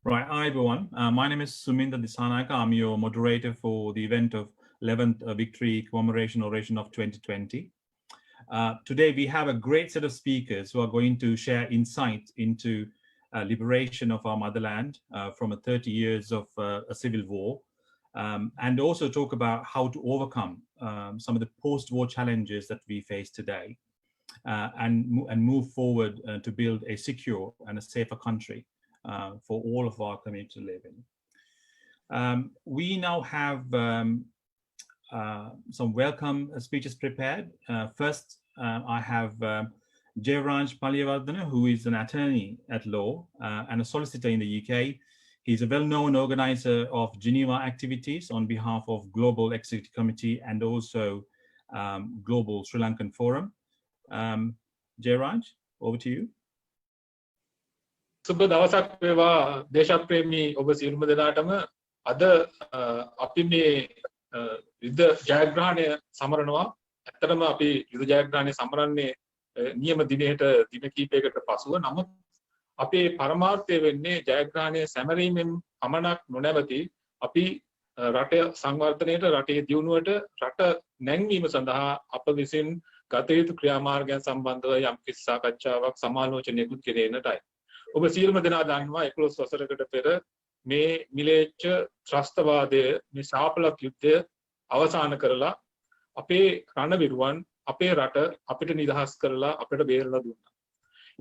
Right, hi everyone. My name is Suminda Disanayaka. I'm your moderator for the event of 11th Victory Commemoration Oration of 2020. Today we have a great set of speakers who are going to share insight into liberation of our motherland from 30 years of a civil war, and also talk about how to overcome some of the post-war challenges that we face today, and move forward to build a secure and a safer country for all of our community to live in. We now have some welcome speeches prepared. First, I have Jayraj Paliyavardhana, who is an attorney at law and a solicitor in the UK. He's a well-known organizer of Geneva activities on behalf of Global Executive Committee and also Global Srilankan Forum. Jayraj, over to you. සුබ දවසක් වේවා දේශප්‍රේමී ඔබ සියලුම දෙනාටම අද අපි මේ යුද්ධ ජයග්‍රහණය සමරනවා. ඇත්තටම අපි යුද්ධ ජයග්‍රහණය සමරන්නේ නියම දිනයට දින කිහිපයකට පසුව. නමුත් අපේ පරමාර්ථය වෙන්නේ ජයග්‍රහණය සැමරීමෙන් පමණක් නොනැවති අපි රටේ සංවර්ධනයට, රටේ දියුණුවට, රට නැංවීම සඳහා අප විසින් ගත යුතු ක්‍රියාමාර්ගයන් සම්බන්ධව යම් කිසි සාකච්ඡාවක් සමාලෝචනයකුත් කෙරෙන්නටයි. ඔබ සියලුම දෙනා දන්නවා 11 වසරකට පෙර මේ මිලේච්ඡ ත්‍රස්තවාදය, මේ ශාපලක් යුද්ධය අවසන් කරලා අපේ රණවිරුවන් අපේ රට අපිට නිදහස් කරලා අපිට බේරලා දුන්නා.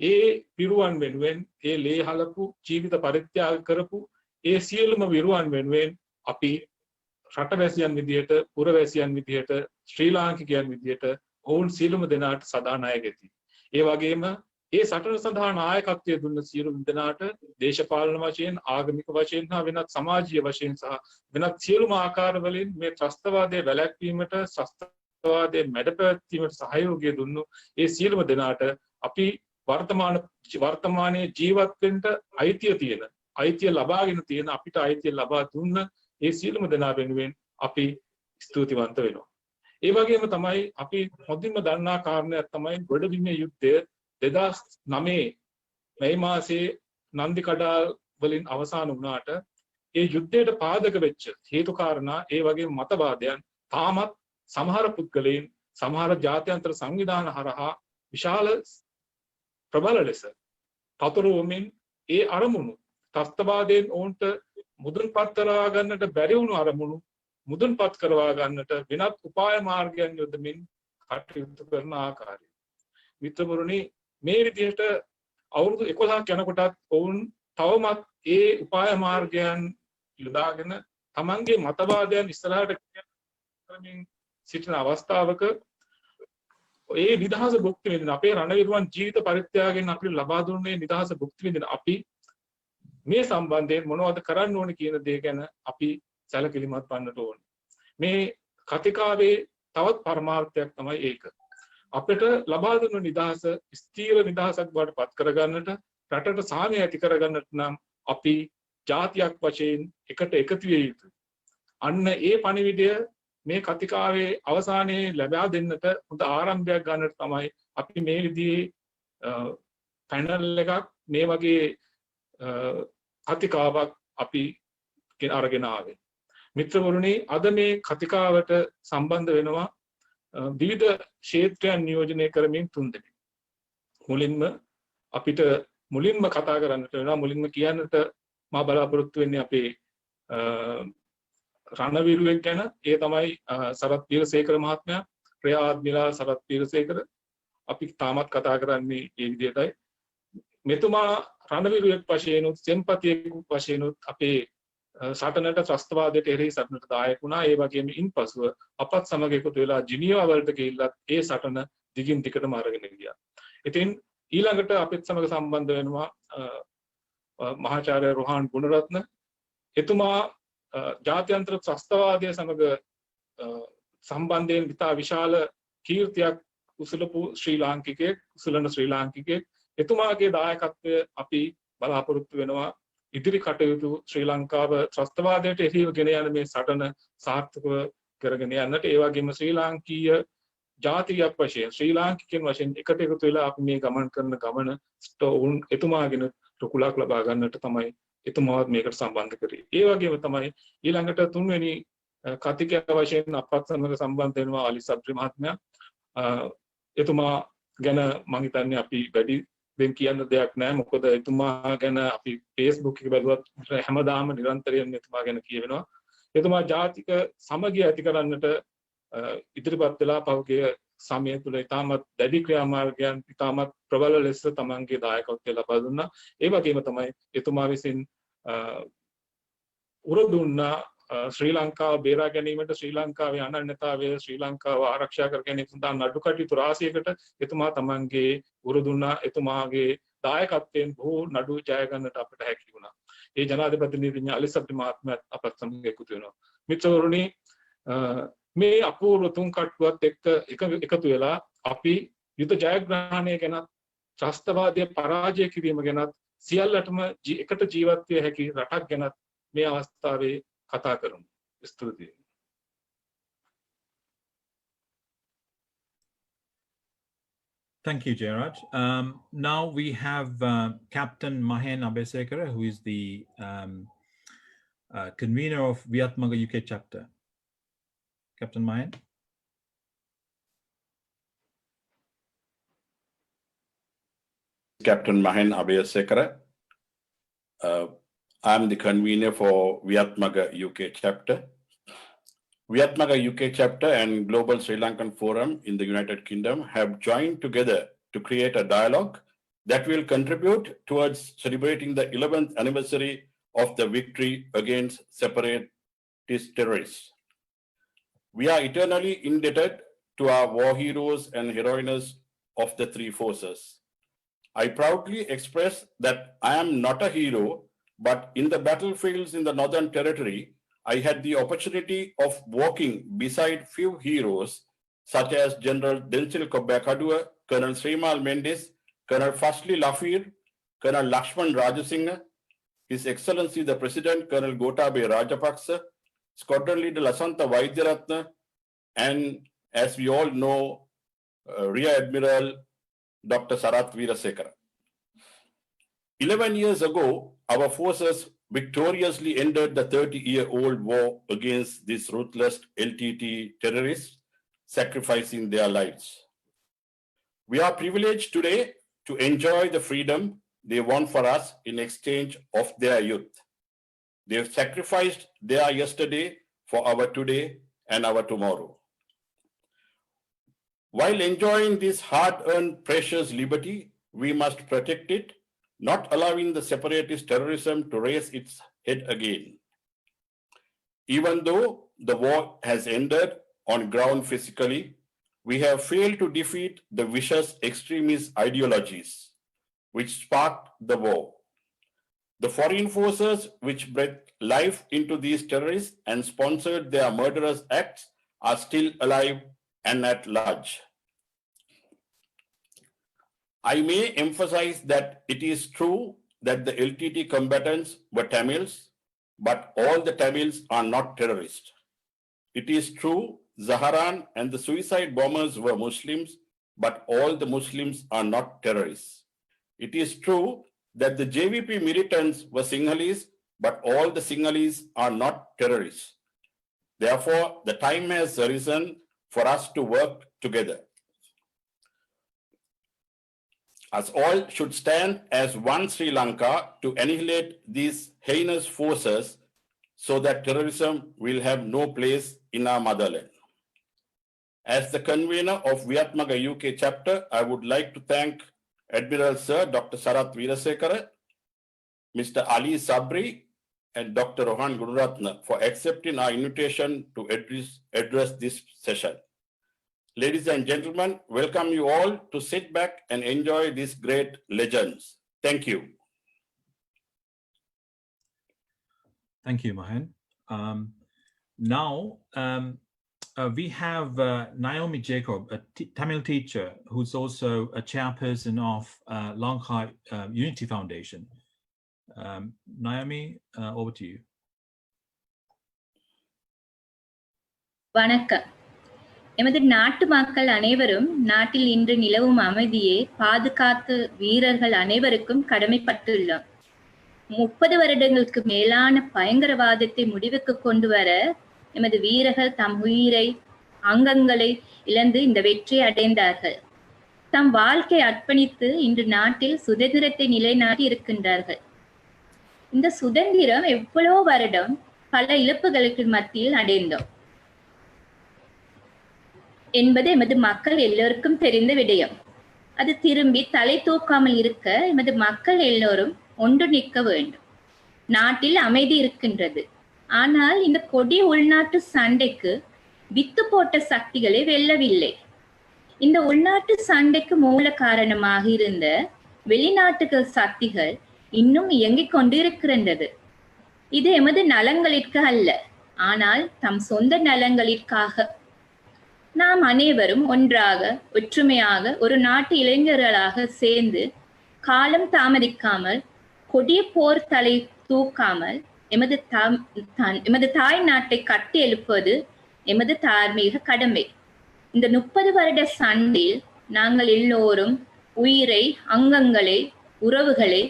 ඒ විරුවන් වෙනුවෙන්, ඒ ලේ හලපු ජීවිත පරිත්‍යාග කරපු ඒ සියලුම විරුවන් වෙනුවෙන් අපි රටවැසියන් විදියට, පුරවැසියන් විදියට, ශ්‍රී ලාංකිකයන් විදියට ඔවුන් සියලුම දෙනාට සදා ණය ගෙති. ඒ වගේම ඒ සටන සඳහා නායකත්වයේ දුන්න සියලු දෙනාට දේශපාලන වශයෙන්, ආගමික වශයෙන් හා වෙනත් සමාජීය වශයෙන් සහ වෙනත් සියලුම ආකාරවලින් මේ ත්‍රස්තවාදයේ වැළැක්වීමට, ත්‍රස්තවාදයේ මැඩපැවැත්වීමට සහයෝගය දුන්නු ඒ සියලුම දෙනාට අපි වර්තමානයේ ජීවත් වෙන්න අයිතිය ලබාගෙන තියෙන, අපිට අයිතිය ලබා දුන්න ඒ සියලුම දෙනා වෙනුවෙන් අපි ස්තුතිවන්ත වෙනවා. ඒ වගේම තමයි අපි හොඳින්ම දන්නා කාරණයක් තමයි ගොඩබිමේ යුද්ධය 2009 මේ මාසයේ නන්දි කඩාල් වලින් අවසන් වුණාට ඒ යුද්ධයට පාදක වෙච්ච හේතු කාරණා, ඒ වගේම මතවාදයන් තාමත් සමහර පුද්ගලයන්, සමහර ජාත්‍යන්තර සංවිධාන හරහා විශාල ප්‍රබල ලෙස පතුරවමින් ඒ අරමුණු ත්‍රස්තවාදයෙන් ඔවුන්ට මුදුන්පත් කරවා ගන්නට බැරි වුණු අරමුණු මුදුන්පත් කරවා ගන්නට වෙනත් උපාය මාර්ගයන් යොදමින් කටයුතු කරන ආකාරය. මිත්‍රවරුනි, මේ විදිහට අවුරුදු 11ක් යනකොටත් ඔවුන් තවමත් ඒ උපාය මාර්ගයන් යොදාගෙන තමන්ගේ මතවාදයන් ඉස්සරහට කරමින් සිටින අවස්ථාවක ඒ නිදහස භුක්ති විඳින අපේ රණවිරුවන් ජීවිත පරිත්‍යාගයෙන් අපිට ලබා දුන්නේ නිදහස භුක්ති විඳින අපි මේ සම්බන්ධයෙන් මොනවද කරන්න ඕනේ කියන දේ ගැන අපි සැලකිලිමත් වන්නට ඕනේ. මේ කතිකාවේ තවත් පරමාර්ථයක් තමයි ඒක. අපිට ලබා දුන්න නිදහස ස්ථීර නිදහසක් බවට පත් කරගන්නට, රටට සාමය ඇති කරගන්නට නම් අපි ජාතියක් වශයෙන් එකට එකතු විය යුතුයි. අන්න ඒ පණිවිඩය මේ කතිකාවේ අවසානයේ ලැබා දෙන්නට හොඳ ආරම්භයක් ගන්නට තමයි අපි මේ විදිහේ පැනල් එකක්, මේ වගේ කතිකාවක් අපි අරගෙන ආවේ. මිත්‍රවරුනි, අද මේ කතිකාවට සම්බන්ධ වෙනවා විවිධ ක්ෂේත්‍රයන් නියෝජනය කරමින් 3 දෙනෙක්. මුලින්ම කතා කරන්නට වෙනවා, මුලින්ම කියන්නට මා බලාපොරොත්තු වෙන්නේ අපේ රණවිරුවෙක් ගැන. ඒ තමයි සරත් වීරසේකර මහත්මයා, ක්‍රියා අද්මිරාල් සරත් වීරසේකර. අපි තාමත් කතා කරන්නේ මේ විදිහටයි. මෙතුමා රණවිරුවෙක් වශයෙන් උත්, සෙන්පතියෙක් වශයෙන් උත් අපේ සටනට, ත්‍රස්තවාදයට එරෙහි සටනට දායක වුණා. ඒ වගේම ඉන්පසුව අපත් සමග එකතු වෙලා ජිනීවා වලට ගිහිල්ලා ඒ සටන දිගින් දිගටම අරගෙන ගියා. ඉතින් ඊළඟට අපිත් සමග සම්බන්ධ වෙනවා මහාචාර්ය රෝහන් ගුණරත්න. එතුමා ජාත්‍යන්තර ත්‍රස්තවාදය සමග සම්බන්ධයෙන් ඉතා විශාල කීර්තියක් උසුලපු ශ්‍රී ලාංකිකයෙක්, උසුලන ශ්‍රී ලාංකිකයෙක්. එතුමාගේ දායකත්වය අපි බලාපොරොත්තු වෙනවා ඉදිරි කටයුතු ශ්‍රී ලංකාව ත්‍රස්තවාදයට එරෙහිව ගෙන යන මේ සටන සාර්ථකව කරගෙන යන්නට. ඒ වගේම ශ්‍රී ලාංකීය ජාතියක් වශයෙන්, ශ්‍රී ලාංකිකයන් වශයෙන් එකට එකතු වෙලා අපි මේ ගමන් කරන ගමන එතුමාගෙන රුකුලක් ලබා ගන්නට තමයි එතුමාවත් මේකට සම්බන්ධ කරේ. ඒ වගේම තමයි ඊළඟට තුන්වෙනි කතිකය වශයෙන් අපත් සමග සම්බන්ධ වෙනවා අලි සබ්රි මහත්මයා. එතුමා ගැන මම හිතන්නේ අපි වැඩි දෙයක් කියන්න දෙයක් නැහැ. මොකද එතුමා ගැන අපි Facebook එකේ බැලුවත් හැමදාම නිරන්තරයෙන් එතුමා ගැන කියවෙනවා. එතුමා ජාතික සමගිය ඇති කරන්නට ඉදිරිපත් වෙලා පහුගිය සමය තුළ ඉතාමත් දැඩි ක්‍රියාමාර්ගයන් ඉතාමත් ප්‍රබල ලෙස තමන්ගේ දායකත්වය ලබා දුන්නා. ඒ වගේම තමයි එතුමා විසින් උර දුන්නා ශ්‍රී ලංකාව බේරා ගැනීමට, ශ්‍රී ලංකාවේ අනන්‍යතාවය, ශ්‍රී ලංකාව ආරක්ෂා කර ගැනීම සඳහා නඩු කටයුතු රාශියකට එතුමා තමන්ගේ උර දුන්නා. එතුමාගේ දායකත්වයෙන් බොහෝ නඩු ජය ගන්නට අපට හැකි වුණා. ඒ ජනාධිපති නීතිඥ අලි සබ්රි මහත්මයාත් අපත් සමග එකතු වෙනවා. මිත්‍රවරුනි, මේ අපූර්ව තුන් කට්ටුවත් එක්ක එකතු වෙලා අපි යුද ජයග්‍රහණය ගැන, ත්‍රස්තවාදය පරාජය කිරීම ගැන, සියල්ලටම එකට ජීවත් විය හැකි රටක් ගැන මේ අවස්ථාවේ කතා කරමු. ස්තුතියි. Thank you, Jayraj. Now we have Captain Mahen Abesekara, who is the convener of Viatmaga UK chapter. Captain Mahen. Captain Mahen Abesekara. I'm the convener for Viatmaga UK chapter. Viatmaga UK chapter and Global Srilankan Forum in the United Kingdom have joined together to create a dialogue that will contribute towards celebrating the 11th anniversary of the victory against separatist terrorists. We are eternally indebted to our war heroes and heroines of the three forces. I proudly express that I am not a hero, but in the battlefields in the Northern Territory, I had the opportunity of walking beside few heroes such as General Densil Kobbakadua, Colonel Srimal Mendes, Colonel Fasli Lafir, Colonel Lakshman Rajasinghe, His Excellency the President Colonel Gotabe Rajapaksa, Squadron Leader Lasantha Vaidyaratna, and as we all know, Rear Admiral Dr. Sarath Veerasekara. 11 years ago, our forces victoriously ended the 30-year-old war against these ruthless LTT terrorists, sacrificing their lives. We are privileged today to enjoy the freedom they won for us in exchange of their youth. They have sacrificed their yesterday for our today and our tomorrow. While enjoying this hard-earned precious liberty, we must protect it, not allowing the separatist terrorism to raise its head again. Even though the war has ended on ground physically, we have failed to defeat the vicious extremist ideologies which sparked the war. The foreign forces which breathed life into these terrorists and sponsored their murderous acts are still alive and at large. I may emphasize that it is true that the LTT combatants were Tamils, but all the Tamils are not terrorists. It is true Zaharan and the suicide bombers were Muslims, but all the Muslims are not terrorists. It is true that the JVP militants were Sinhalese, but all the Sinhalese are not terrorists. Therefore, the time has arisen for us to work together. As all should stand as one Sri Lanka to annihilate these heinous forces so that terrorism will have no place in our motherland. As the convener of Viatmaga UK chapter, I would like to thank Admiral Sir Dr. Sarath Veerasekara, Mr. Ali Sabri, and Dr. Rohan Gururatna for accepting our invitation to address this session. Ladies and gentlemen, welcome you all to sit back and enjoy these great legends. Thank you. Thank you, Mahen. Now, we have Naomi Jacob, a Tamil teacher who's also a chairperson of Lanka Unity Foundation. Naomi, over to you. வணக்கம். எமது நாட்டு மக்கள் அனைவரும் நாட்டில் இன்று நிலவும் அமைதியை பாதுகாத்து வீரர்கள் அனைவருக்கும் கடமைப்பட்டுள்ளோம். 30 வருடங்களுக்கு மேலான பயங்கரவாதத்தை முடிவுக்கு கொண்டு வர எமது வீரர்கள் தம் உயிரை அங்கங்களை இழந்து இந்த வெற்றியை அடைந்தார்கள். தம் வாழ்க்கை அர்ப்பணித்து இன்று நாட்டில் சுதந்திரத்தை நிலைநாட்டி இருக்கின்றார்கள். இந்த சுதந்திரம் எவ்வளோ வருடம் பல இழப்புகளுக்கு மத்தியில் அடைந்தோம் என்பது எமது மக்கள் எல்லோருக்கும் தெரிந்த விடயம். அது திரும்பி தலை தூக்காமல் இருக்க எமது மக்கள் எல்லோரும் ஒன்று நிற்க வேண்டும். நாட்டில் அமைதி இருக்கின்றது. ஆனால் இந்த கொடிய உள்நாட்டு சண்டைக்கு வித்து போட்ட சக்திகளை வெல்லவில்லை. இந்த உள்நாட்டு சண்டைக்கு மூல காரணமாக இருந்த வெளிநாட்டு சக்திகள் இன்னும் இயங்கிக் கொண்டிருக்கின்றது. இது எமது நலன்களிற்கு அல்ல, ஆனால் தம் சொந்த நலன்களிற்காக. நாம் அனைவரும் ஒன்றாக ஒற்றுமையாக ஒரு நாட்டு இளைஞர்களாக சேர்ந்து காலம் தாமதிக்காமல் கொடிய போர் தலை தூக்காமல் எமது தாய் நாட்டை கட்டி எழுப்பது எமது தார்மீக கடமை. இந்த 30 வருட சண்டையில் நாங்கள் எல்லோரும் உயிரை, அங்கங்களை, உறவுகளை,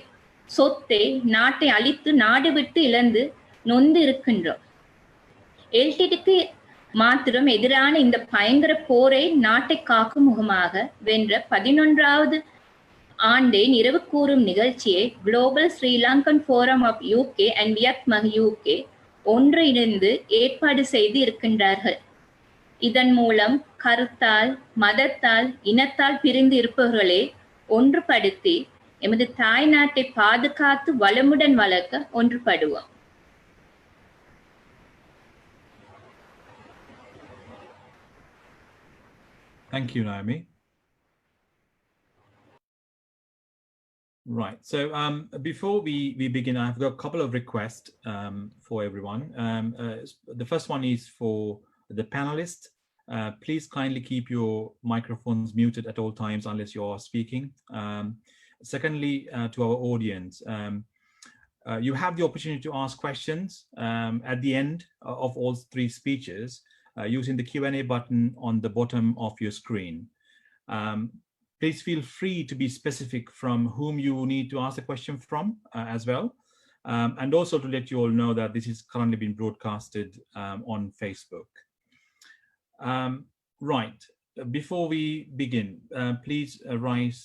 சொத்தை, நாட்டை அழித்து நாடு விட்டு இழந்து நொந்து இருக்கின்றோம். எல்டிடிக்கு மாத்திரம் எதிரான இந்த பயங்கர போரை நாட்டை காக்கும் முகமாக வென்ற 11வது ஆண்டை நிறைவு கூறும் நிகழ்ச்சியை Global Srilankan Forum of UK and Vietnam UK ஒன்றிணைந்து ஏற்பாடு செய்து இருக்கின்றார்கள். இதன் மூலம் கருத்தால், மதத்தால், இனத்தால் பிரிந்து இருப்பவர்களை ஒன்றுபடுத்தி எமது தாய் நாட்டை பாதுகாத்து வளமுடன் வளர்க்க ஒன்றுபடுவோம். Thank you, Naomi. Right. So before we begin, I've got a couple of requests for everyone. The first one is for the panelists. Please kindly keep your microphones muted at all times unless you are speaking. Secondly, to our audience, you have the opportunity to ask questions at the end of all 3 speeches using the Q&A button on the bottom of your screen. Please feel free to be specific from whom you need to ask a question from as well. And also to let you all know that this is currently being broadcasted on Facebook. Right, before we begin, please rise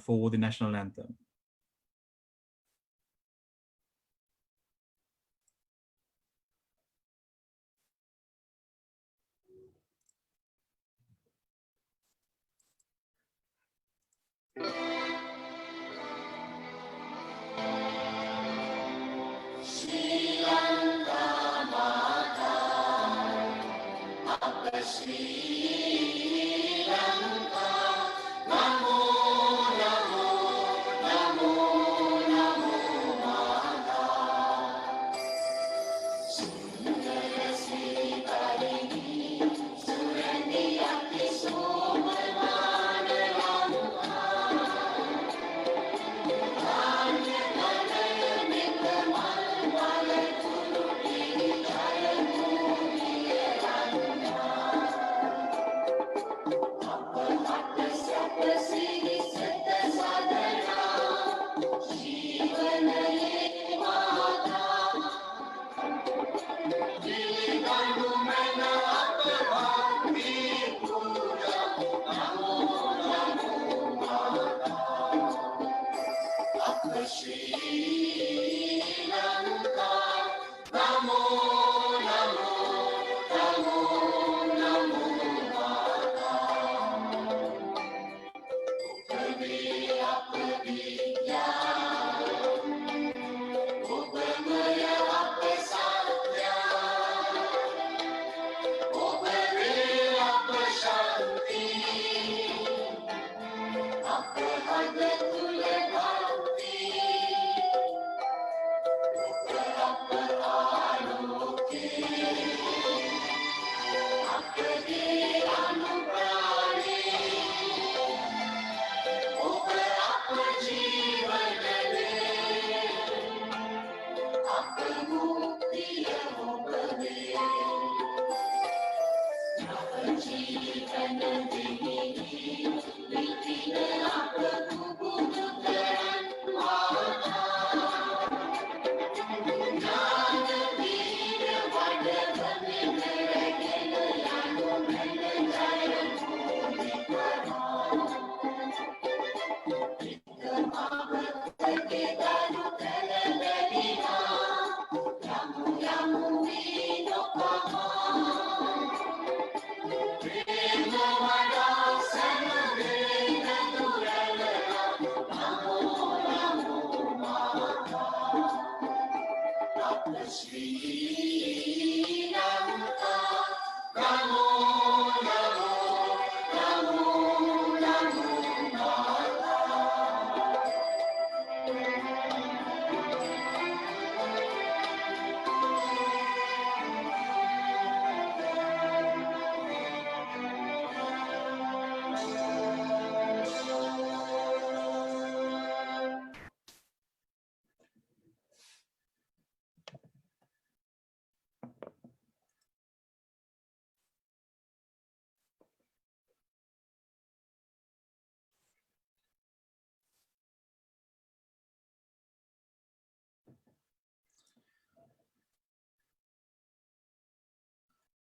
for the national anthem.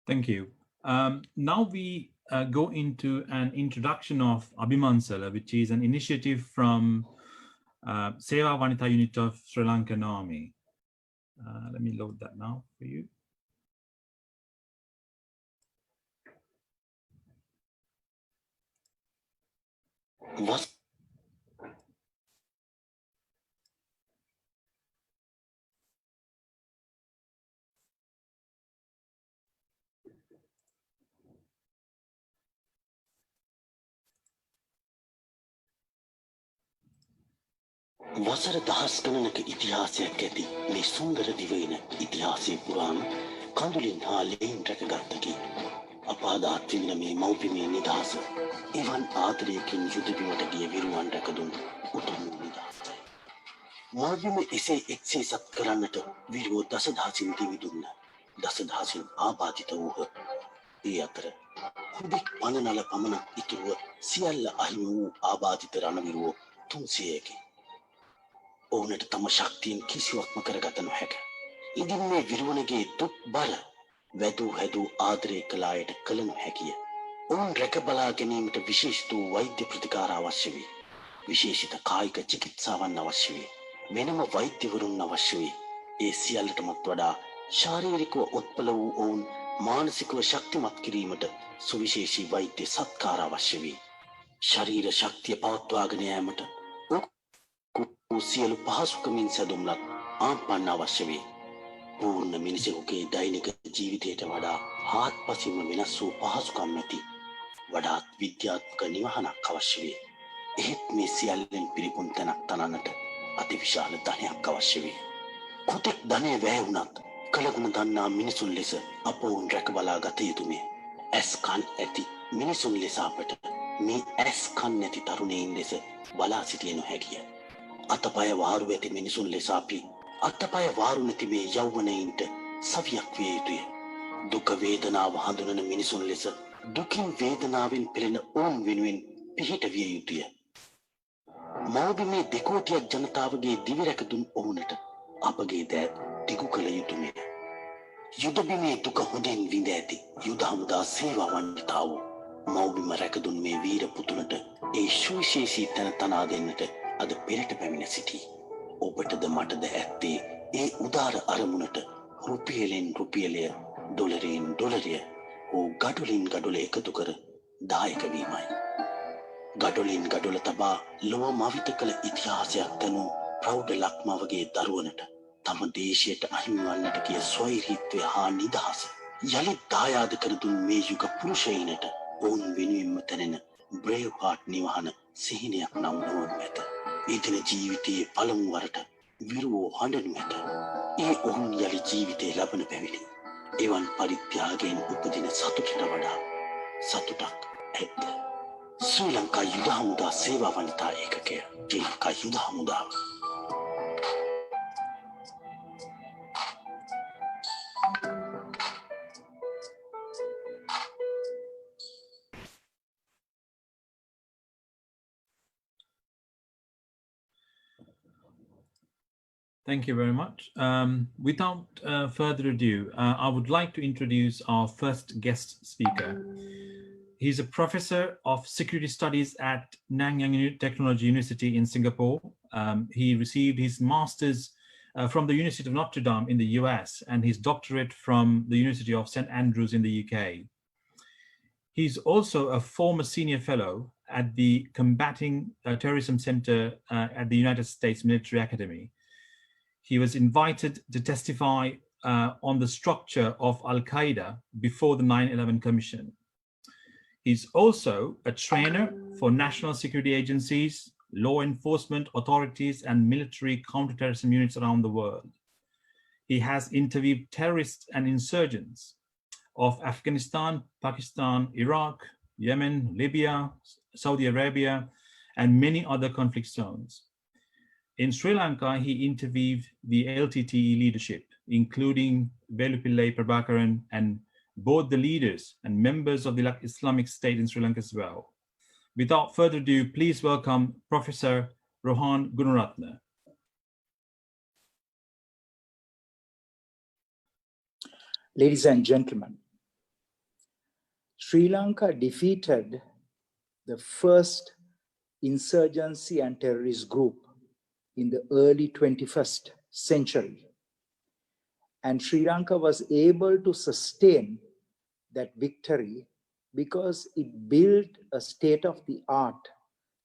Thank you. Now we go into an introduction of Abhimansala, which is an initiative from Seva Vanita unit of Sri Lankan Army. Let me load that now for you. වසර දහස් ගණනක ඉතිහාසයක් ඇති මේ සුන්දර දිවයින ඉතිහාසයේ පුරාම කඳුලින් හා ලෙයින් රැකගත්තකි. අපාදාත් විඳින මේ මව්පිමේ නිදහස එවන් ආදරයකින් යුදබිමට ගිය විරුවන් රැකදුන් උතුම් නිදහසයි. මව්පිම එසේ එක්සේ සත් කරන්නට විරුවෝ දසදහසින් දිවිදුන්න දසදහසින් ආබාධිත වූහ. ඒ අතර හුදෙක් පනනල පමණක් ඉතුරුව සියල්ල අහිමි වූ ආබාධිත රණවිරුවෝ 300කි. ඕනට තම ශක්තියෙන් කිසිවක්ම කරගත නොහැක. ඉදින් මේ විරුවනගේ දුක් බර වැදූ හැදූ ආදරය කළ අයට කළ නොහැකිය. ඔවුන් රැක බලා ගැනීමට විශේෂිත වූ වෛද්‍ය ප්‍රතිකාර අවශ්‍ය වේ. විශේෂිත කායික චිකිත්සාවන් අවශ්‍ය වේ. වෙනම වෛද්‍යවරුන් අවශ්‍ය වේ. ඒ සියල්ලටමත් වඩා ශාරීරිකව උත්පල වූ ඔවුන් මානසිකව ශක්තිමත් කිරීමට සුවිශේෂී වෛද්‍ය සත්කාර අවශ්‍ය වේ. ශරීර ශක්තිය පවත්වාගෙන යාමට සියලු පහසුකමින් සැදුම්ලත් ආම්පන්න අවශ්‍ය වේ. පූර්ණ මිනිසෙකුගේ දෛනික ජීවිතයට වඩා හාත්පසින්ම වෙනස් වූ පහසුකම් ඇති වඩාත් විද්‍යාත්මක නිවහනක් අවශ්‍ය වේ. එහෙත් මේ සියල්ලෙන් පිරිපුන් තැනක් තනන්නට අතිවිශාල ධනයක් අවශ්‍ය වේ. කොතෙක් ධනය වැය වුණත් කලගුණ දන්නා මිනිසුන් ලෙස අප ඔවුන් රැකබලා ගත යුතුමය. ඇස් කන් ඇති මිනිසුන් ලෙස අපට මේ ඇස් කන් නැති තරුණයින් ලෙස බලා සිටිය නොහැකිය. අතපය වාරු ඇති මිනිසුන් ලෙස අපි අතපය වාරු නැති මේ යෞවනයින්ට සවියක් විය යුතුය. දුක වේදනාව හඳුනන මිනිසුන් ලෙස දුකින් වේදනාවෙන් පෙළෙන ඔවුන් වෙනුවෙන් පිහිට විය යුතුය. මව්බිමේ දෙකෝටියක් ජනතාවගේ දිවි රැකදුන් ඔවුනට අපගේ දෑත් දිගු කළ යුතුමය. යුදබිමේ දුක හොඳින් විඳ ඇති යුද හමුදා සේවාවන්විතාවෝ මව්බිම රැකදුන් මේ වීර පුතුනට ඒ සුවිශේෂී තැන තනා දෙන්නට අද පෙරට පැමිණ සිටී. ඔබටද මටද ඇත්තේ ඒ උදාර අරමුණට රුපියලෙන් රුපියලය ඩොලරයෙන් ඩොලරය හෝ ගඩොලින් ගඩොල එකතු කර දායක වීමයි. ගඩොලින් ගඩොල තබා ලොව මවිත කළ ඉතිහාසයක් තනූ ප්‍රෞඩ ලක්මවගේ දරුවනට තම දේශයට අහිමිවන්නට කිය ස්වෛරීත්වය හා නිදහස යළිත් දායාද කර දුන් මේ යුග පුරුෂයිනට ඔවුන් වෙනුවෙන්ම තැනෙන බ්‍රේව් හාට් නිවහන සිහිනයක් නම් නොවනු ඇත. එදින ජීවිතයේ පළමු වරට විරුවෝ හඬනු ඇත. ඒ ඔවුන් යළි ජීවිතය ලබන පැවිලි. එවන් පරිත්‍යාගයෙන් උපදින සතුටට වඩා සතුටක් ඇත්ත. ශ්‍රී ලංකා යුද හමුදා සේවා වනිතා ඒකකය ශ්‍රී ලංකා යුද හමුදාව. Thank you very much. Without further ado, I would like to introduce our first guest speaker. He's a professor of security studies at Nanyang Technology University in Singapore. He received his master's from the University of Notre Dame in the US and his doctorate from the University of St. Andrews in the UK. He's also a former senior fellow at the Combating Terrorism Center at the United States Military Academy. He was invited to testify on the structure of Al-Qaeda before the 9/11 Commission. He's also a trainer for national security agencies, law enforcement authorities, and military counterterrorism units around the world. He has interviewed terrorists and insurgents of Afghanistan, Pakistan, Iraq, Yemen, Libya, Saudi Arabia, and many other conflict zones. In Sri Lanka, he interviewed the LTTE leadership, including Velupillai Prabhakaran and both the leaders and members of the Islamic State in Sri Lanka as well. Without further ado, please welcome Professor Rohan Gunaratne. Ladies and gentlemen, Sri Lanka defeated the first insurgency and terrorist group in the early 21st century. And Sri Lanka was able to sustain that victory because it built a state-of-the-art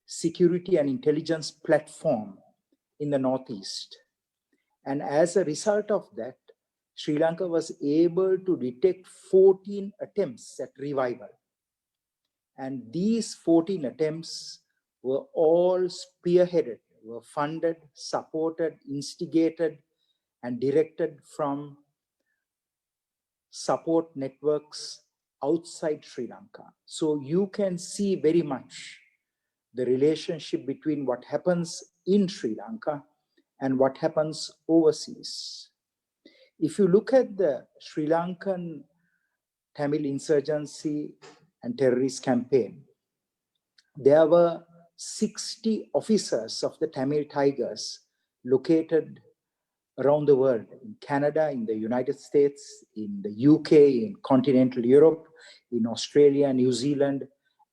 security and intelligence platform in the Northeast. And as a result of that, Sri Lanka was able to detect 14 attempts at revival. And these 14 attempts were all spearheaded, were funded, supported, instigated, and directed from support networks outside Sri Lanka. So you can see very much the relationship between what happens in Sri Lanka and what happens overseas. If you look at the Sri Lankan Tamil insurgency and terrorist campaign, there were 60 officers of the Tamil Tigers located around the world, in Canada, in the United States, in the UK, in continental Europe, in Australia, New Zealand,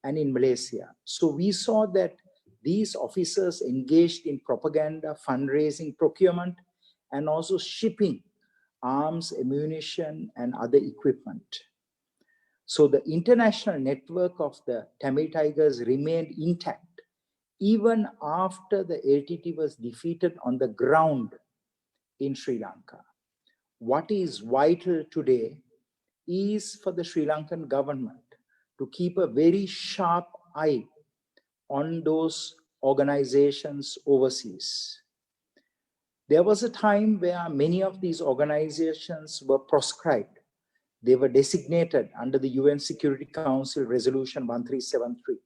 and in Malaysia. So we saw that these officers engaged in propaganda, fundraising, procurement, and also shipping arms, ammunition, and other equipment. So the international network of the Tamil Tigers remained intact even after the LTT was defeated on the ground in Sri Lanka. What is vital today is for the Sri Lankan government to keep a very sharp eye on those organizations overseas. There was a time where many of these organizations were proscribed. They were designated under the UN Security Council Resolution 1373.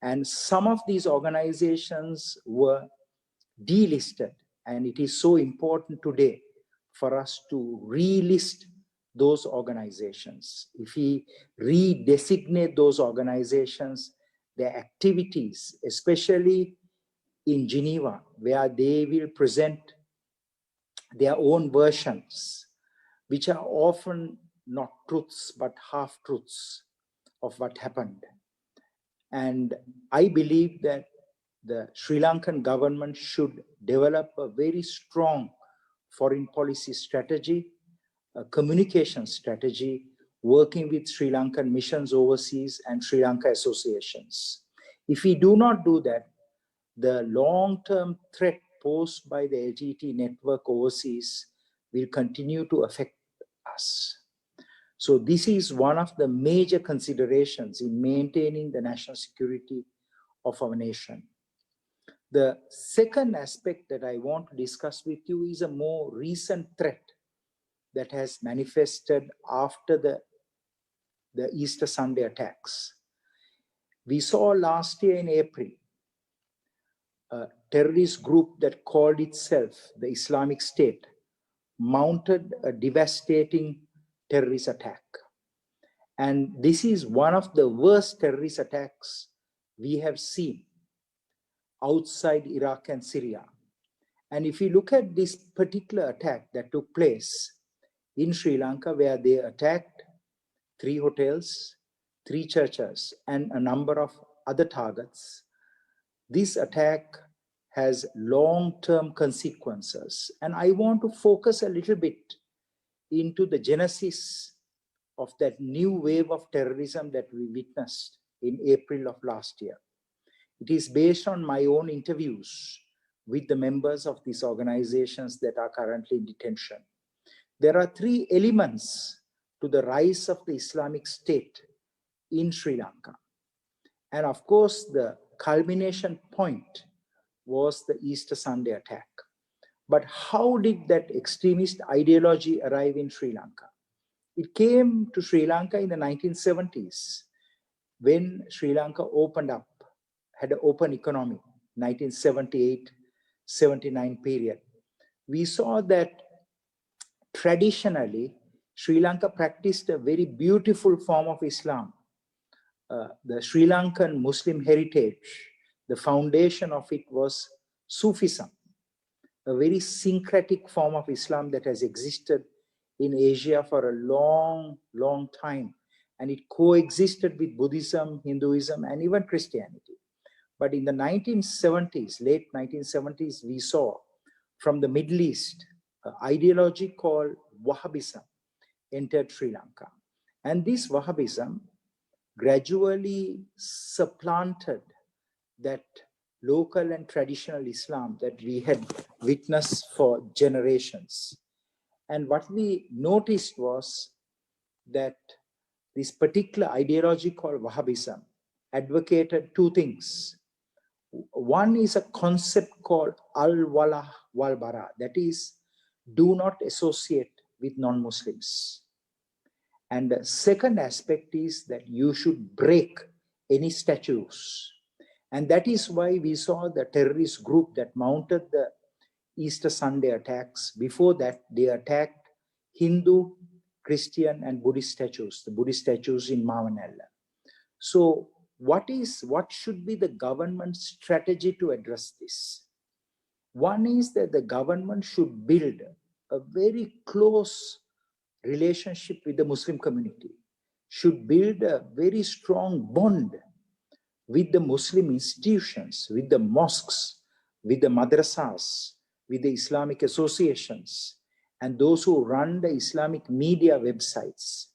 And some of these organizations were delisted. And it is so important today for us to relist those organizations. If we redesignate those organizations, their activities, especially in Geneva, where they will present their own versions, which are often not truths, but half-truths of what happened. And I believe that the Sri Lankan government should develop a very strong foreign policy strategy, a communication strategy, working with Sri Lankan missions overseas and Sri Lanka associations. If we do not do that, the long-term threat posed by the LTT network overseas will continue to affect us. So this is one of the major considerations in maintaining the national security of our nation. The second aspect that I want to discuss with you is a more recent threat that has manifested after the Easter Sunday attacks. We saw last year in April a terrorist group that called itself the Islamic State mounted a devastating terrorist attack. And this is one of the worst terrorist attacks we have seen outside Iraq and Syria. And if you look at this particular attack that took place in Sri Lanka, where they attacked 3 hotels, 3 churches, and a number of other targets, this attack has long-term consequences. And I want to focus a little bit into the genesis of that new wave of terrorism that we witnessed in April of last year. It is based on my own interviews with the members of these organizations that are currently in detention. There are 3 elements to the rise of the Islamic State in Sri Lanka. And of course, the culmination point was the Easter Sunday attack. But how did that extremist ideology arrive in Sri Lanka? It came to Sri Lanka in the 1970s when Sri Lanka opened up, had an open economy, 1978-79 period. We saw that traditionally, Sri Lanka practiced a very beautiful form of Islam. The Sri Lankan Muslim heritage, the foundation of it was Sufism, a very syncretic form of Islam that has existed in Asia for a long, long time. and it coexisted with Buddhism, Hinduism, and even Christianity. But in the 1970s, late 1970s, we saw from the Middle East, an ideology called Wahhabism entered Sri Lanka. And this Wahhabism gradually supplanted that local and traditional Islam that we had witnessed for generations. And what we noticed was that this particular ideology called Wahhabism advocated two things. One is a concept called al-wala wal-bara, that is, do not associate with non-Muslims. And the second aspect is that you should break any statues. And that is why we saw the terrorist group that mounted the Easter Sunday attacks. Before that, they attacked Hindu, Christian, and Buddhist statues, the Buddhist statues in Mavanella. So what should be the government's strategy to address this? One is that the government should build a very close relationship with the Muslim community, should build a very strong bond with the Muslim institutions, with the mosques, with the madrasas, with the Islamic associations, and those who run the Islamic media websites,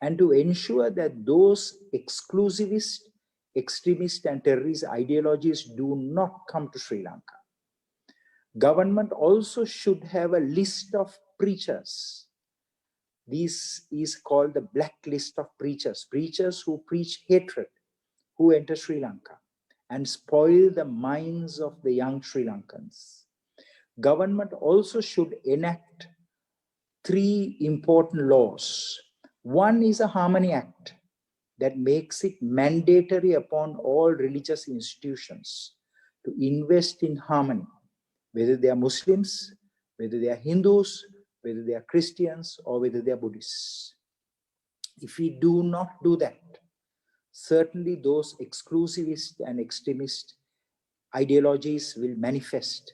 and to ensure that those exclusivist, extremist, and terrorist ideologies do not come to Sri Lanka. Government also should have a list of preachers. This is called the blacklist of preachers, preachers who preach hatred, who enter Sri Lanka and spoil the minds of the young Sri Lankans. Government also should enact 3 important laws. One is a Harmony Act that makes it mandatory upon all religious institutions to invest in harmony, whether they are Muslims, whether they are Hindus, whether they are Christians, or whether they are Buddhists. If we do not do that, certainly those exclusivist and extremist ideologies will manifest.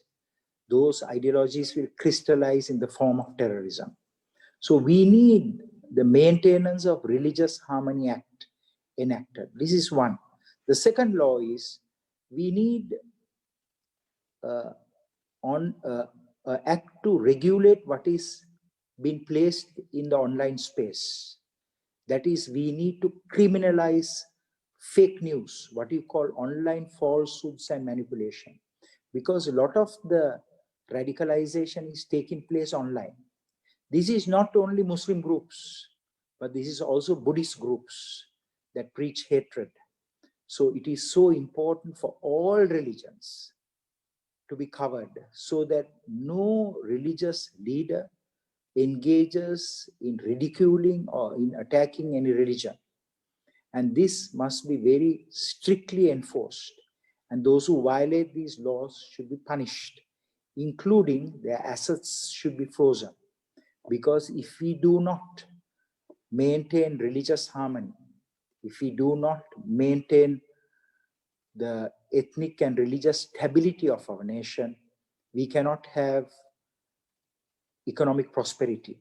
Those ideologies will crystallize in the form of terrorism. So we need the Maintenance of Religious Harmony Act enacted. This is one. The second law is we need an act to regulate what is being placed in the online space. That is, we need to criminalize fake news, what you call online falsehoods and manipulation, because a lot of the radicalization is taking place online. This is not only Muslim groups, but this is also Buddhist groups that preach hatred. So it is so important for all religions to be covered so that no religious leader engages in ridiculing or in attacking any religion. And this must be very strictly enforced. And those who violate these laws should be punished, including their assets should be frozen. Because if we do not maintain religious harmony, if we do not maintain the ethnic and religious stability of our nation, we cannot have economic prosperity.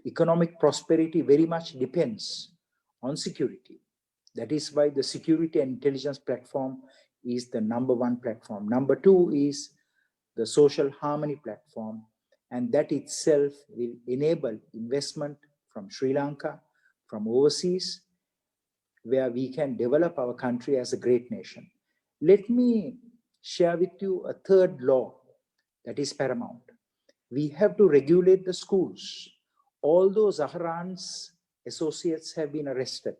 Economic prosperity very much depends on security. That is why the security and intelligence platform is the #1 platform. #2 is the social harmony platform, and that itself will enable investment from Sri Lanka, from overseas, where we can develop our country as a great nation. Let me share with you a third law that is paramount. We have to regulate the schools. Although Zahran's associates have been arrested,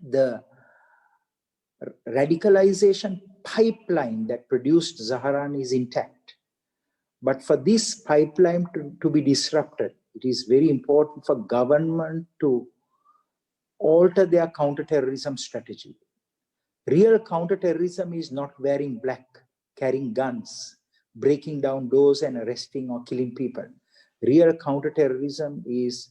the radicalization pipeline that produced Zahran is intact. But for this pipeline to be disrupted, it is very important for government to alter their counterterrorism strategy. Real counterterrorism is not wearing black, carrying guns, breaking down doors and arresting or killing people. Real counterterrorism is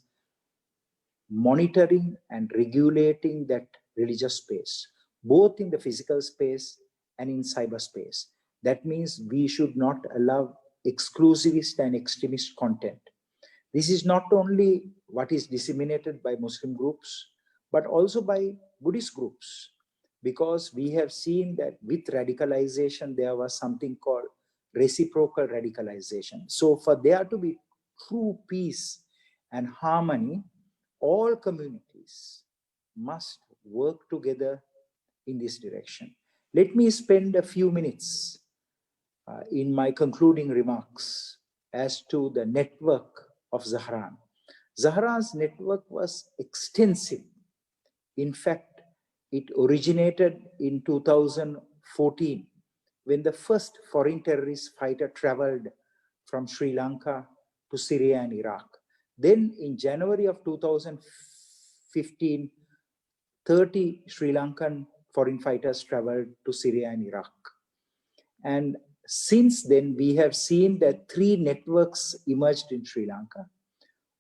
monitoring and regulating that religious space, both in the physical space and in cyberspace. That means we should not allow exclusivist and extremist content. This is not only what is disseminated by Muslim groups, but also by Buddhist groups, because we have seen that with radicalization, there was something called reciprocal radicalization. So for there to be true peace and harmony, all communities must work together in this direction. Let me spend a few minutes in my concluding remarks as to the network of Zahran. Zahran's network was extensive. In fact, it originated in 2014 when the first foreign terrorist fighter traveled from Sri Lanka to Syria and Iraq. Then in January of 2015, 30 Sri Lankan foreign fighters traveled to Syria and Iraq. And since then, we have seen that 3 networks emerged in Sri Lanka.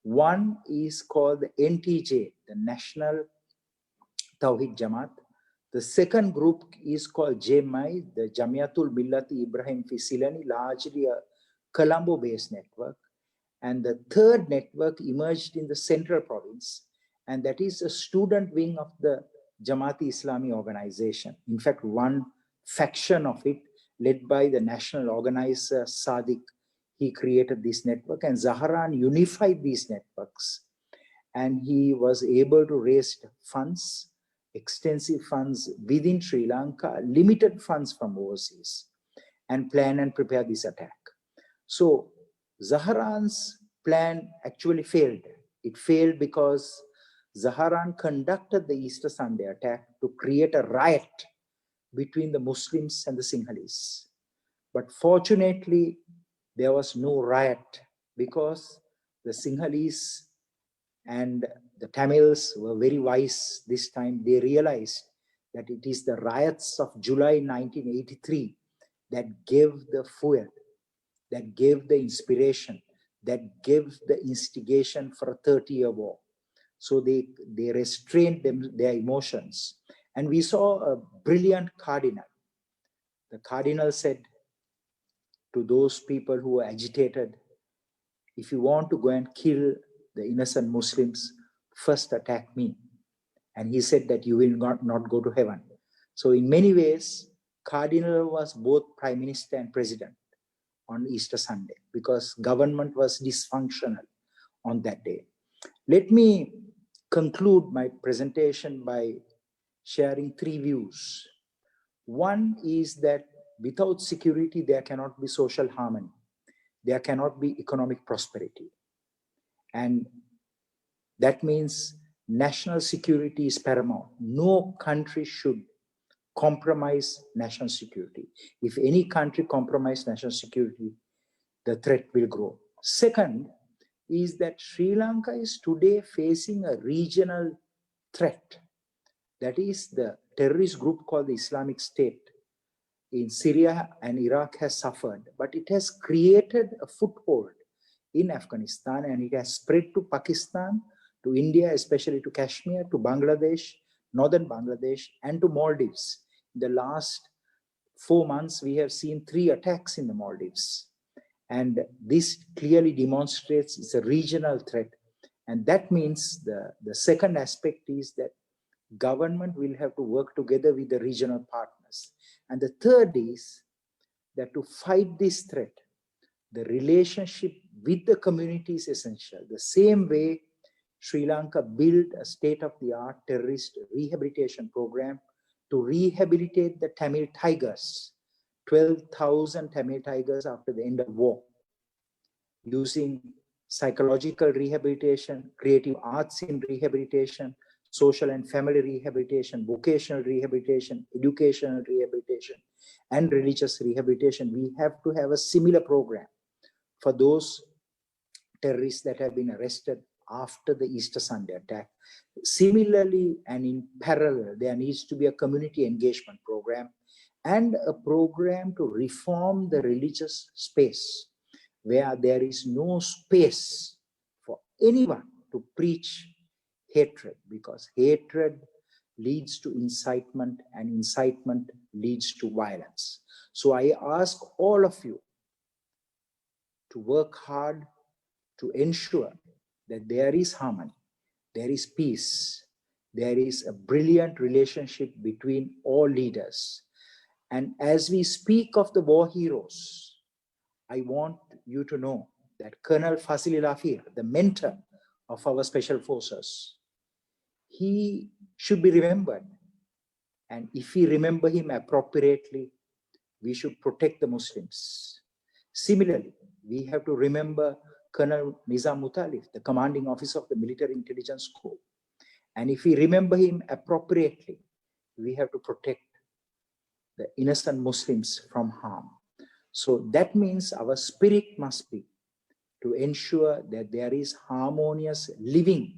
One is called the NTJ, the National Tawhid Jamaat. The second group is called JMI, the Jamiatul Millati Ibrahim Fisilani, largely a Colombo-based network. And the third network emerged in the central province, and that is a student wing of the Jamaati Islami organization. In fact, one faction of it, led by the national organizer Sadiq, he created this network, and Zahran unified these networks. And he was able to raise funds, extensive funds within Sri Lanka, limited funds from overseas, and plan and prepare this attack. So Zahran's plan actually failed. It failed because Zahran conducted the Easter Sunday attack to create a riot between the Muslims and the Sinhalese. But fortunately, there was no riot because the Sinhalese and the Tamils were very wise this time. They realized that it is the riots of July 1983 that gave the fuel, that gave the inspiration, that gave the instigation for a 30-year war. So they restrained their emotions. And we saw a brilliant cardinal. The cardinal said to those people who were agitated, if you want to go and kill the innocent Muslims, first attack me. And he said that you will not go to heaven. So in many ways, Cardinal was both Prime Minister and President on Easter Sunday because government was dysfunctional on that day. Let me conclude my presentation by sharing 3 views. One is that without security, there cannot be social harmony. There cannot be economic prosperity. And that means national security is paramount. No country should compromise national security. If any country compromises national security, the threat will grow. Second is that Sri Lanka is today facing a regional threat. That is the terrorist group called the Islamic State in Syria and Iraq has suffered, but it has created a foothold in Afghanistan and it has spread to Pakistan, to India, especially to Kashmir, to Bangladesh, northern Bangladesh, and to Maldives. In the last 4 months, we have seen 3 attacks in the Maldives. And this clearly demonstrates it's a regional threat. And that means the second aspect is that government will have to work together with the regional partners. And the third is that to fight this threat, the relationship with the community is essential. The same way Sri Lanka built a state-of-the-art terrorist rehabilitation program to rehabilitate the Tamil Tigers, 12,000 Tamil Tigers after the end of war, using psychological rehabilitation, creative arts in rehabilitation, social and family rehabilitation, vocational rehabilitation, educational rehabilitation, and religious rehabilitation. We have to have a similar program for those terrorists that have been arrested after the Easter Sunday attack. Similarly, and in parallel, there needs to be a community engagement program and a program to reform the religious space where there is no space for anyone to preach hatred, because hatred leads to incitement and incitement leads to violence. So I ask all of you to work hard to ensure that there is harmony, there is peace, there is a brilliant relationship between all leaders. And as we speak of the war heroes, I want you to know that Colonel Fazil Lafir, the mentor of our special forces, he should be remembered. And if we remember him appropriately, we should protect the Muslims. Similarly, we have to remember Colonel Nizam Mutalif, the commanding officer of the Military Intelligence Corps. And if we remember him appropriately, we have to protect the innocent Muslims from harm. So that means our spirit must be to ensure that there is harmonious living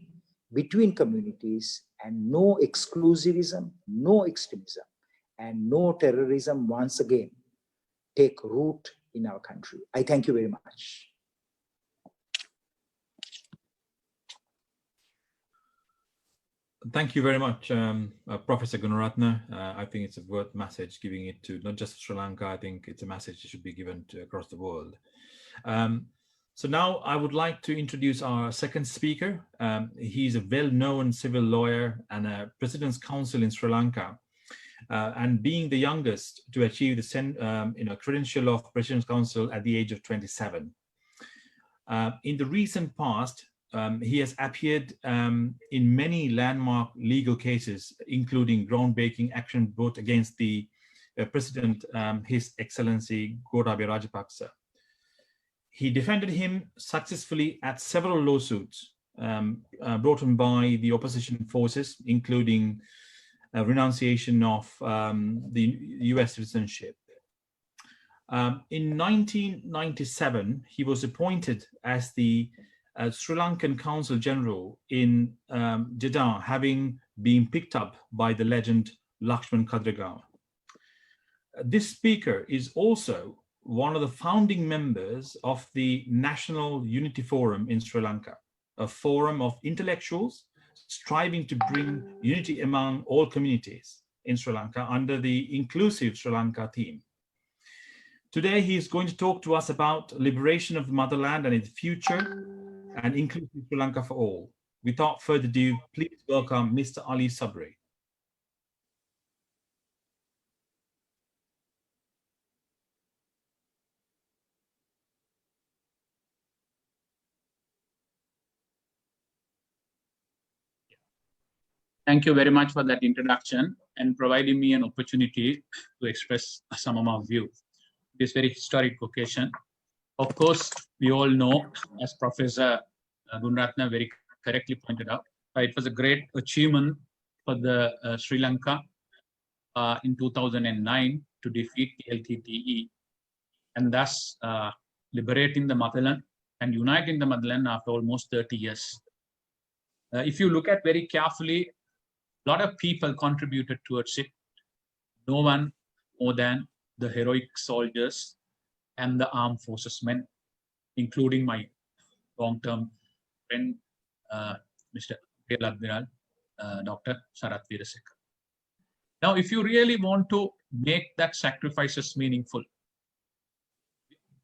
between communities and no exclusivism, no extremism, and no terrorism once again take root in our country. I thank you very much. Thank you very much, Professor Gunaratne. I think it's a worth message, giving it to not just Sri Lanka. I think it's a message that should be given to across the world. So now I would like to introduce our second speaker. He's a well-known civil lawyer and a President's Counsel in Sri Lanka, and being the youngest to achieve the credential of President's Counsel at the age of 27. In the recent past, he has appeared in many landmark legal cases, including groundbreaking action brought against the President, His Excellency Gotabaya Rajapaksa. He defended him successfully at several lawsuits brought on by the opposition forces, including renunciation of the US citizenship. In 1997, he was appointed as the Sri Lankan Consul General in Jeddah, having been picked up by the legend Lakshman Kadragama. This speaker is also one of the founding members of the National Unity Forum in Sri Lanka, a forum of intellectuals striving to bring unity among all communities in Sri Lanka under the inclusive Sri Lanka theme. Today, he is going to talk to us about liberation of the motherland and its future and inclusive Sri Lanka for all. Without further ado, please welcome Mr. Ali Sabri. Thank you very much for that introduction and providing me an opportunity to express some of my views. This very historic occasion. Of course, we all know, as Professor Gunaratne very correctly pointed out, it was a great achievement for the Sri Lanka in 2009 to defeat the LTTE and thus liberating the motherland and uniting the motherland after almost 30 years. If you look at very carefully, a lot of people contributed towards it. No one more than the heroic soldiers and the armed forces men, including my long-term friend, Mr. Admiral, Dr. Sarath Veerasekara. Now, if you really want to make that sacrifices meaningful,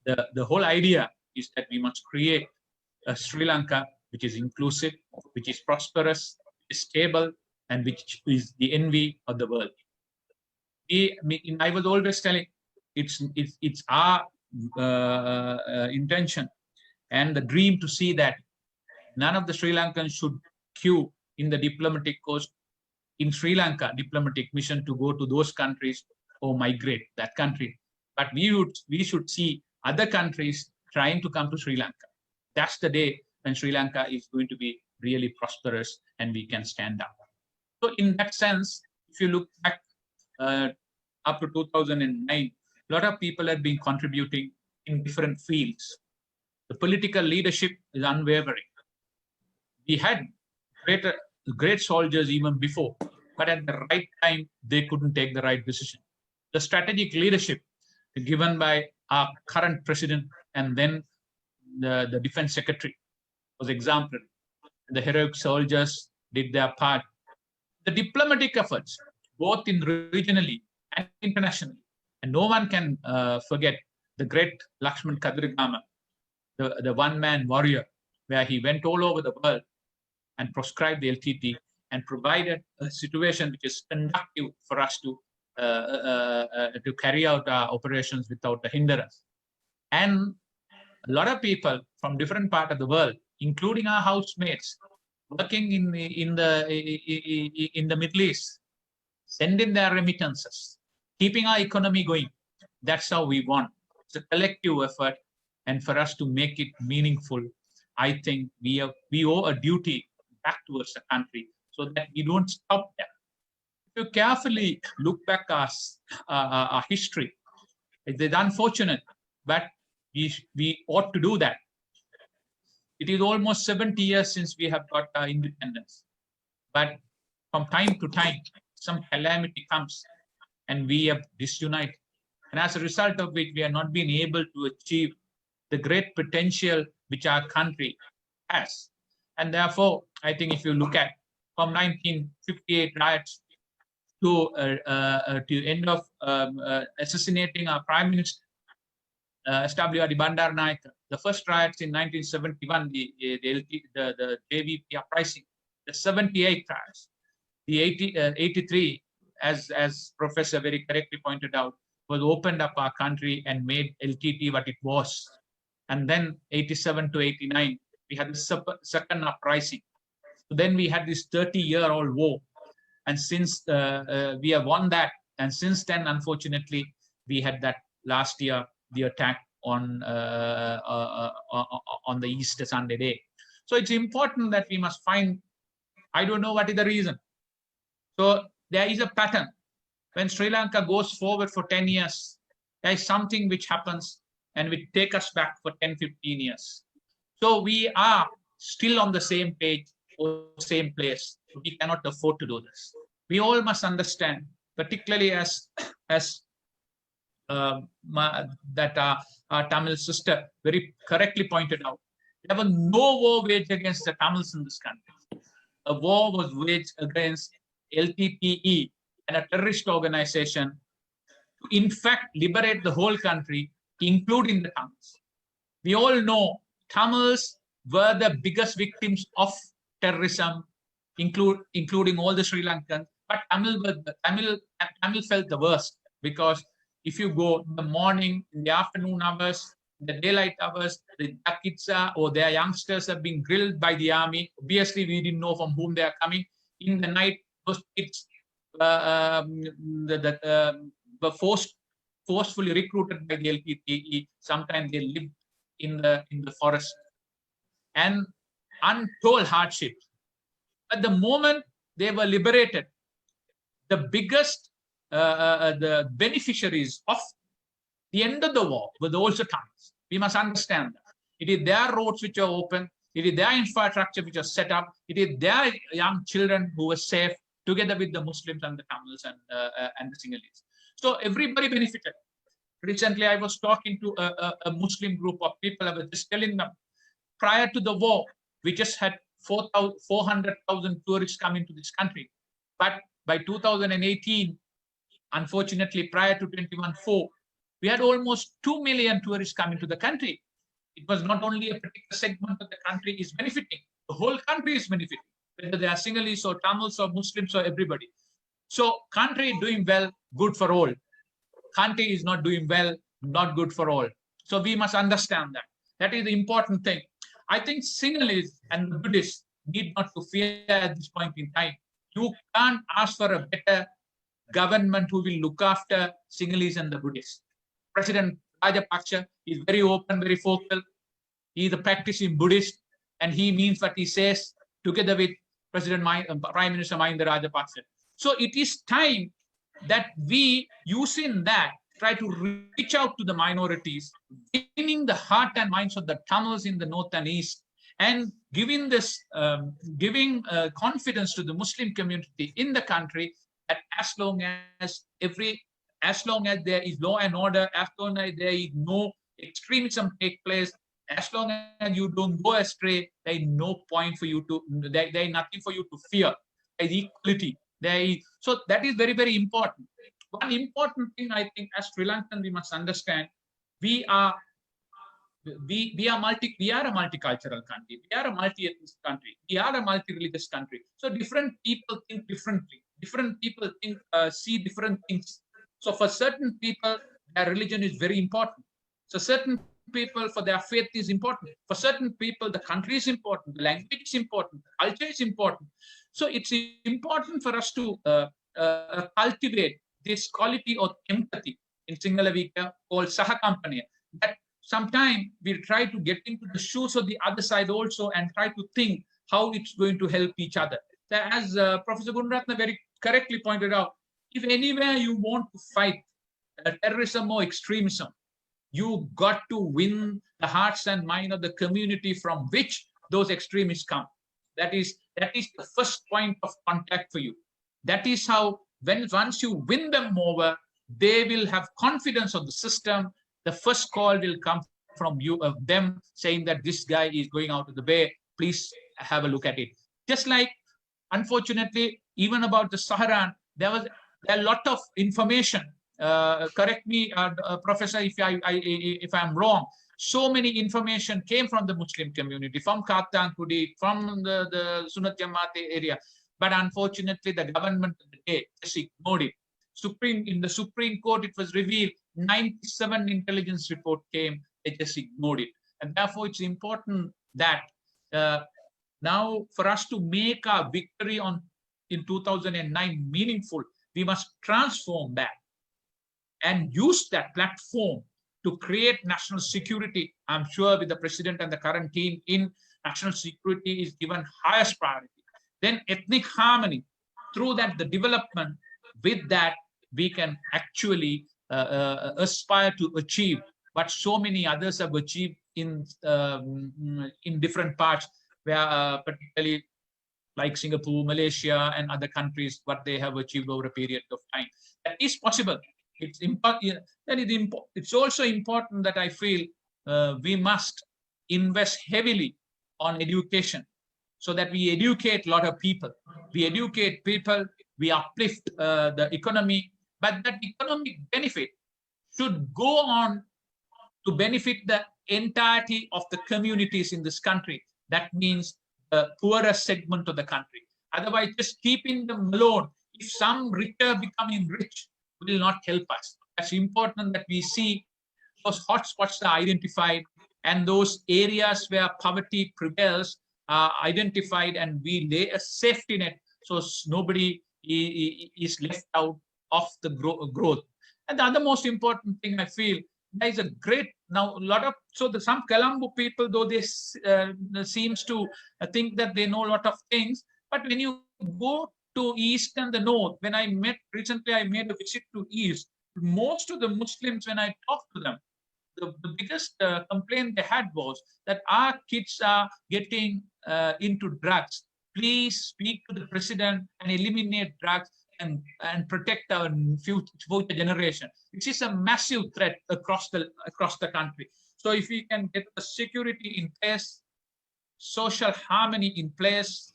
the whole idea is that we must create a Sri Lanka which is inclusive, which is prosperous, stable, and which is the envy of the world. I was always telling, it's our intention and the dream to see that none of the Sri Lankans should queue in the diplomatic course in Sri Lanka diplomatic mission to go to those countries or migrate that country. But we should see other countries trying to come to Sri Lanka. That's the day when Sri Lanka is going to be really prosperous and we can stand up. So in that sense, if you look back up to 2009, a lot of people have been contributing in different fields. The political leadership is unwavering. We had great soldiers even before, but at the right time, they couldn't take the right decision. The strategic leadership given by our current president and then the defense secretary was exemplary. The heroic soldiers did their part. The diplomatic efforts, both in regionally and internationally, and no one can forget the great Lakshman Kadragama, the one-man warrior, where he went all over the world and proscribed the LTT and provided a situation which is conducive for us to carry out our operations without a hindrance. And a lot of people from different parts of the world, including our housemates, working in the Middle East, sending their remittances, keeping our economy going. That's how we want. It's a collective effort, and for us to make it meaningful, I think we owe a duty back towards the country so that we don't stop there. If you carefully look back our history, it is unfortunate, but we ought to do that. It is almost 70 years since we have got our independence, but from time to time, some calamity comes and we have disunited. And as a result of which, we have not been able to achieve the great potential which our country has. And therefore, I think if you look at from 1958 riots to end of assassinating our Prime Minister, S.W.R.D. Bandaranaike, the first riots in 1971, the JVP uprising, the 78 riots, the 83, as Professor very correctly pointed out, was opened up our country and made LTT what it was. And then 87 to 89, we had the second uprising. So then we had this 30-year-old war. And since we have won that, and since then, unfortunately, we had that last year, the attack on the Easter Sunday day. So it's important that we must find, I don't know what is the reason. So there is a pattern. When Sri Lanka goes forward for 10 years, there is something which happens and will take us back for 10, 15 years. So we are still on the same page or same place. We cannot afford to do this. We all must understand, particularly as our Tamil sister very correctly pointed out, there was no war waged against the Tamils in this country. A war was waged against LTTE, and a terrorist organization, to in fact liberate the whole country, including the Tamils. We all know Tamils were the biggest victims of terrorism, including all the Sri Lankans, but Tamil felt the worst, because if you go in the morning, in the afternoon hours, in the daylight hours, the kids or their youngsters are being grilled by the army. Obviously, we didn't know from whom they are coming. In the night, those kids were forcefully recruited by the LTTE. Sometimes they lived in the forest, and untold hardships. At the moment they were liberated, the biggest the beneficiaries of the end of the war were also Tamils. We must understand that. It is their roads which are open. It is their infrastructure which are set up. It is their young children who were safe, together with the Muslims and the Tamils and the Sinhalese. So everybody benefited. Recently, I was talking to a Muslim group of people. I was just telling them, prior to the war, we just had 400,000 tourists coming to this country. But by 2018, unfortunately, prior to 21-4, we had almost 2 million tourists coming to the country. It was not only a particular segment of the country is benefiting, the whole country is benefiting, whether they are Sinhalese or Tamils or Muslims or everybody. So country doing well, good for all. Country is not doing well, not good for all. So we must understand that. That is the important thing. I think Sinhalese and the Buddhists need not to fear at this point in time. You can't ask for a better government who will look after Sinhalese and the Buddhists. President Rajapaksa is very open, very vocal. He is a practicing Buddhist, and he means what he says, together with Prime Minister Mahinda Rajapaksa. So it is time that we, using that, try to reach out to the minorities, winning the heart and minds of the Tamils in the north and east, and giving confidence to the Muslim community in the country that as long as there is law and order, as long as there is no extremism take place, as long as you don't go astray, there is no point for you to, there is nothing for you to fear. There is equality. So that is very, very important. One important thing I think as Sri Lankan we must understand, we are we are a multicultural country. We are a multi-ethnic country. We are a multi-religious country. So different people think differently. Different people think, see different things. So for certain people, their religion is very important. So certain people, for their faith is important. For certain people, the country is important, the language is important, the culture is important. So it's important for us to cultivate this quality of empathy. In Sinhala we call Sahakampaniya. That sometimes we try to get into the shoes of the other side also and try to think how it's going to help each other. So as Professor Gunratna very correctly pointed out, if anywhere you want to fight terrorism or extremism, you got to win the hearts and mind of the community from which those extremists come. That is the first point of contact for you. That is how, once you win them over, they will have confidence of the system. The first call will come from you, of them saying that this guy is going out of the way. Please have a look at it. Just like, unfortunately, even about the Saharan, there was a lot of information. Correct me, Professor, if I'm wrong. So many information came from the Muslim community, from Katan Kudi, from the Sunat Jamaat area. But unfortunately, the government of the day just ignored it. In the Supreme Court, it was revealed 97 intelligence report came, they just ignored it. And therefore, it's important that now for us to make our victory in 2009 meaningful, we must transform that and use that platform to create national security. I'm sure with the president and the current team in national security is given highest priority. Then ethnic harmony, through that the development, with that we can actually aspire to achieve what so many others have achieved in different parts, where particularly like Singapore, Malaysia, and other countries, what they have achieved over a period of time. That is possible. It's important. It's also important that I feel we must invest heavily on education, so that we educate a lot of people. We educate people, we uplift the economy, but that economic benefit should go on to benefit the entirety of the communities in this country. That means the poorest segment of the country. Otherwise, just keeping them alone, if some richer becoming rich, will not help us. It's important that we see those hotspots are identified and those areas where poverty prevails are identified, and we lay a safety net so nobody is left out of the growth. And the other most important thing I feel, there is a great, now a lot of, some Colombo people, though they seems to think that they know a lot of things, but when you go to East and the North, when recently I made a visit to East, most of the Muslims, when I talked to them, the biggest complaint they had was that our kids are getting into drugs. Please speak to the president and eliminate drugs and protect our future generation. This is a massive threat across the country. So if we can get the security in place, social harmony in place,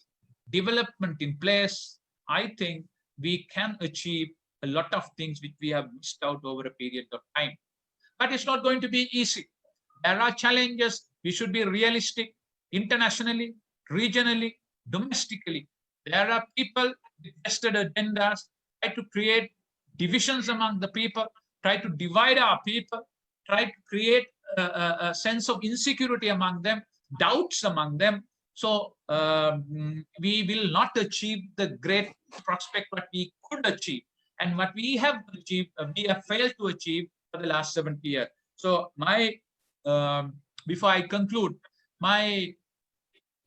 development in place, I think we can achieve a lot of things which we have missed out over a period of time. But it's not going to be easy. There are challenges. We should be realistic internationally, regionally, domestically. There are people with vested agendas, try to create divisions among the people, try to divide our people, try to create a sense of insecurity among them, doubts among them. So we will not achieve the great prospect what we could achieve. And what we have achieved, we have failed to achieve for the last 70 years. So before I conclude, my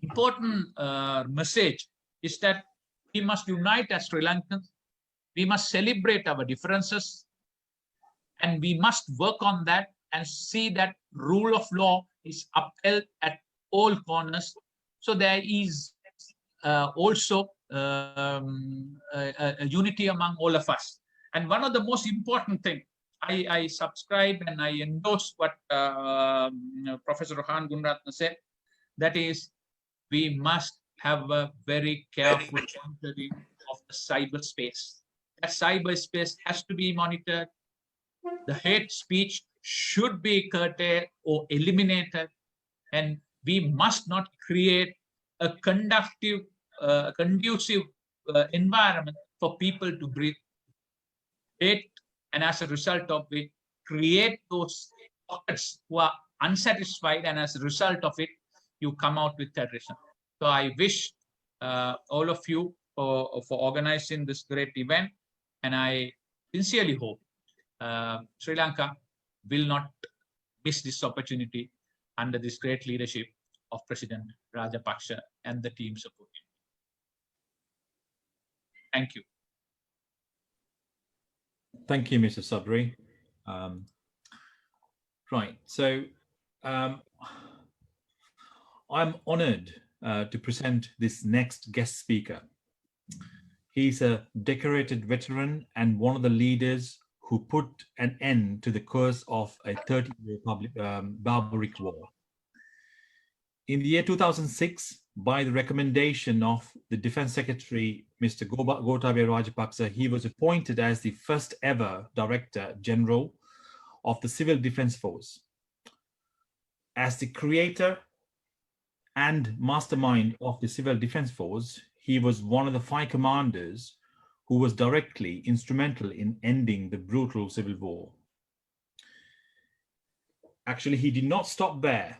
important message is that we must unite as Sri Lankans. We must celebrate our differences, and we must work on that and see that rule of law is upheld at all corners. So there is also a unity among all of us. And one of the most important things, I subscribe and I endorse what Professor Rohan Gunratna said, that is, we must have a very careful monitoring of the cyberspace. That cyberspace has to be monitored. The hate speech should be curtailed or eliminated, and we must not create a conducive environment for people to breathe it, and as a result of it, create those pockets who are unsatisfied, and as a result of it, you come out with terrorism. So I wish all of you for organizing this great event, and I sincerely hope Sri Lanka will not miss this opportunity under this great leadership of President Rajapaksa and the team supporting. Thank you. Thank you, Mr. Sabri. Right, so I'm honored to present this next guest speaker. He's a decorated veteran and one of the leaders who put an end to the curse of a 30-year barbaric war. In the year 2006, by the recommendation of the Defense Secretary, Mr. Gotabaya Rajapaksa, he was appointed as the first ever Director General of the Civil Defense Force. As the creator and mastermind of the Civil Defense Force, he was one of the 5 commanders who was directly instrumental in ending the brutal civil war. Actually, he did not stop there,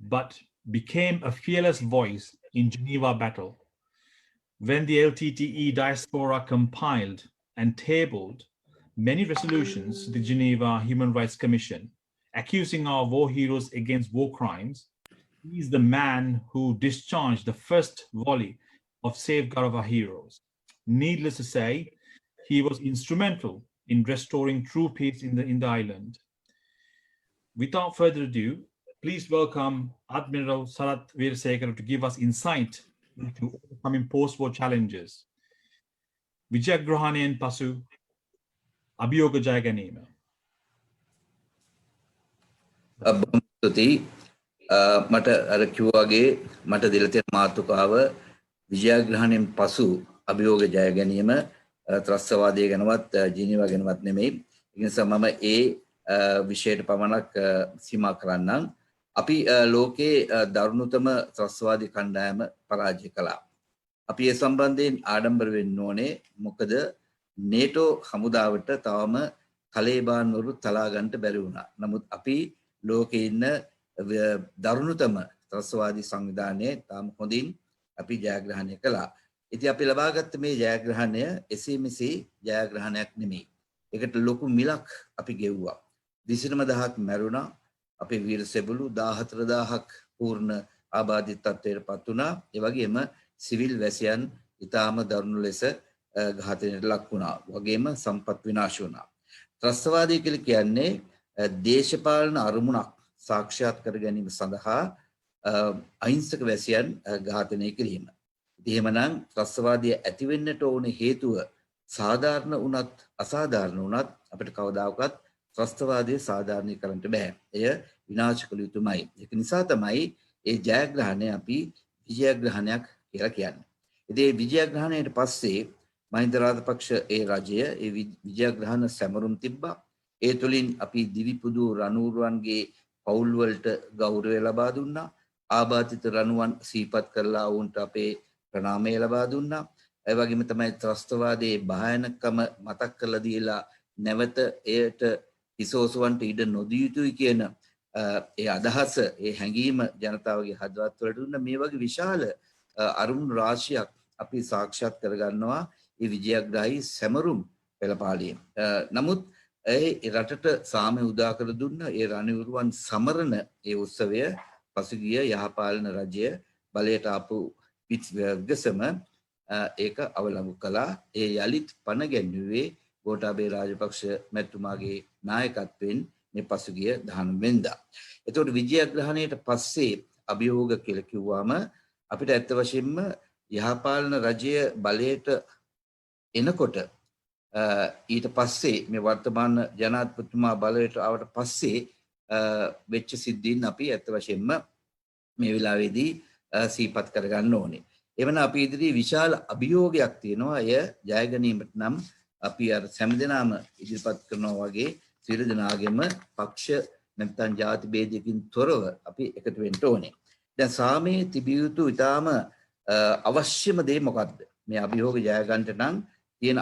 but became a fearless voice in Geneva battle. When the LTTE diaspora compiled and tabled many resolutions to the Geneva Human Rights Commission, accusing our war heroes against war crimes, he is the man who discharged the first volley of safeguard of our heroes. Needless to say, he was instrumental in restoring true peace in the island. Without further ado, please welcome Admiral Sarath Veerasekara to give us insight into overcoming post-war challenges. Vijayagrahaneyen pasu abhiyoga jaya ganima. මට අර කිව්වාගේ මට දෙලා තියෙන මාතෘකාව විජයග්‍රහණයෙන් පසු අභියෝග ජය ගැනීම ත්‍රස්තවාදය ගැනවත් ජීනීවා ගැනවත් නෙමෙයි. ඒ නිසා මම ඒ විෂයට පමණක් සීමා කරන්නම්. අපි ලෝකේ දරුණුතම ත්‍රස්තවාදී කණ්ඩායම පරාජය කළා. අපි ඒ සම්බන්ධයෙන් ආඩම්බර වෙන්න ඕනේ. මොකද නේටෝ හමුදාවට තවම කලේබාන්වරු තලා ගන්නට බැරි වුණා. නමුත් අපි ලෝකේ ඉන්න දරුණුතම ත්‍රස්තවාදී සංවිධානයේ තාම හොඳින් අපි ජයග්‍රහණය කළා. ඉතින් අපි ලබාගත්ත මේ ජයග්‍රහණය එසේ මෙසේ ජයග්‍රහණයක් නෙමෙයි. ඒකට ලොකු මිලක් අපි ගෙව්වා. 29000ක් මැරුණා. අපේ වීර සෙබළු 14000ක් පූර්ණ ආබාධිත තත්ත්වයටපත් වුණා. ඒ වගේම සිවිල් වැසියන් ඊටාම දරුණු ලෙස ඝාතනයට ලක් වුණා. වගේම සම්පත් විනාශ වුණා. ත්‍රස්තවාදී කියලා කියන්නේ දේශපාලන අරමුණක් සාක්ෂාත් කර ගැනීම සඳහා අහිංසක වැසියන් ඝාතනය කිරීම. ඉතින් එහෙමනම් ත්‍රස්තවාදය ඇති වෙන්නට ඕන හේතුව සාධාරණ වුණත් අසාධාරණ වුණත් අපිට කවදාකවත් ත්‍රස්තවාදය සාධාරණීකරන්න බෑ. එය විනාශ කළ යුතුමයි. ඒක නිසා තමයි ඒ ජයග්‍රහණය අපි විජයග්‍රහණයක් කියලා කියන්නේ. ඉතින් මේ විජයග්‍රහණයට පස්සේ මහින්ද රාජපක්ෂ ඒ රජය ඒ විජයග්‍රහණ සැමරුම් තිබ්බා. ඒ තුලින් අපි දිවිපුදු රණුරුවන්ගේ පවුල් වලට ගෞරවය ලබා දුන්නා. ආබාධිත රණුවන් සිහිපත් කරලා වුන්ට අපේ ප්‍රණාමය ලබා දුන්නා. ඒ වගේම තමයි ත්‍රස්තවාදයේ භයානකම මතක් කරලා දීලා නැවත එයට හිසෝසවන්ට ඉඩ නොදිය යුතුයි කියන ඒ අදහස ඒ හැඟීම ජනතාවගේ හදවත් වලට දුන්න මේ වගේ විශාල අරුමුණු රාශියක් අපි සාක්ෂාත් කරගන්නවා මේ විජයග්‍රාහී සැමරුම් පෙළපාළියෙන්. නමුත් ඒ රටට සාමය උදා කර දුන්න ඒ රණවිරුවන් සමරන ඒ උත්සවය පසුගිය යහපාලන රජය බලයට ආපු විගසම ඒක අවලංගු කළා. ඒ යලිත් පණ ගැන්වුවේ ගෝඨාභය රාජපක්ෂ මැතිතුමාගේ නායකත්වයෙන් මේ පසුගිය 19 වෙනිදා. එතකොට විජයග්‍රහණයට පස්සේ අභියෝග කියලා කිව්වම අපිට ඇත්ත වශයෙන්ම යහපාලන රජය බලයට එනකොට ඊට පස්සේ මේ වර්තමාන ජනාධිපතිතුමා බලයට ආවට පස්සේ වෙච්ච සිද්ධීන් අපි ඇත්ත වශයෙන්ම මේ වෙලාවේදී සිහිපත් කරගන්න ඕනේ. එවන අපි ඉදිරියේ විශාල අභියෝගයක් තියෙනවා. එය ජය ගැනීමට නම් අපි අර හැමදෙනාම ඉදිරිපත් කරනවා වගේ සියලු දෙනාගේම පක්ෂ නැත්නම් ಜಾති ભેදයකින් තොරව අපි එකතු වෙන්න ඕනේ. දැන් සාමයේ තිබිය යුතු ඊටාම අවශ්‍යම දේ මොකක්ද? මේ අභියෝග ජය ගන්නට නම් තියෙන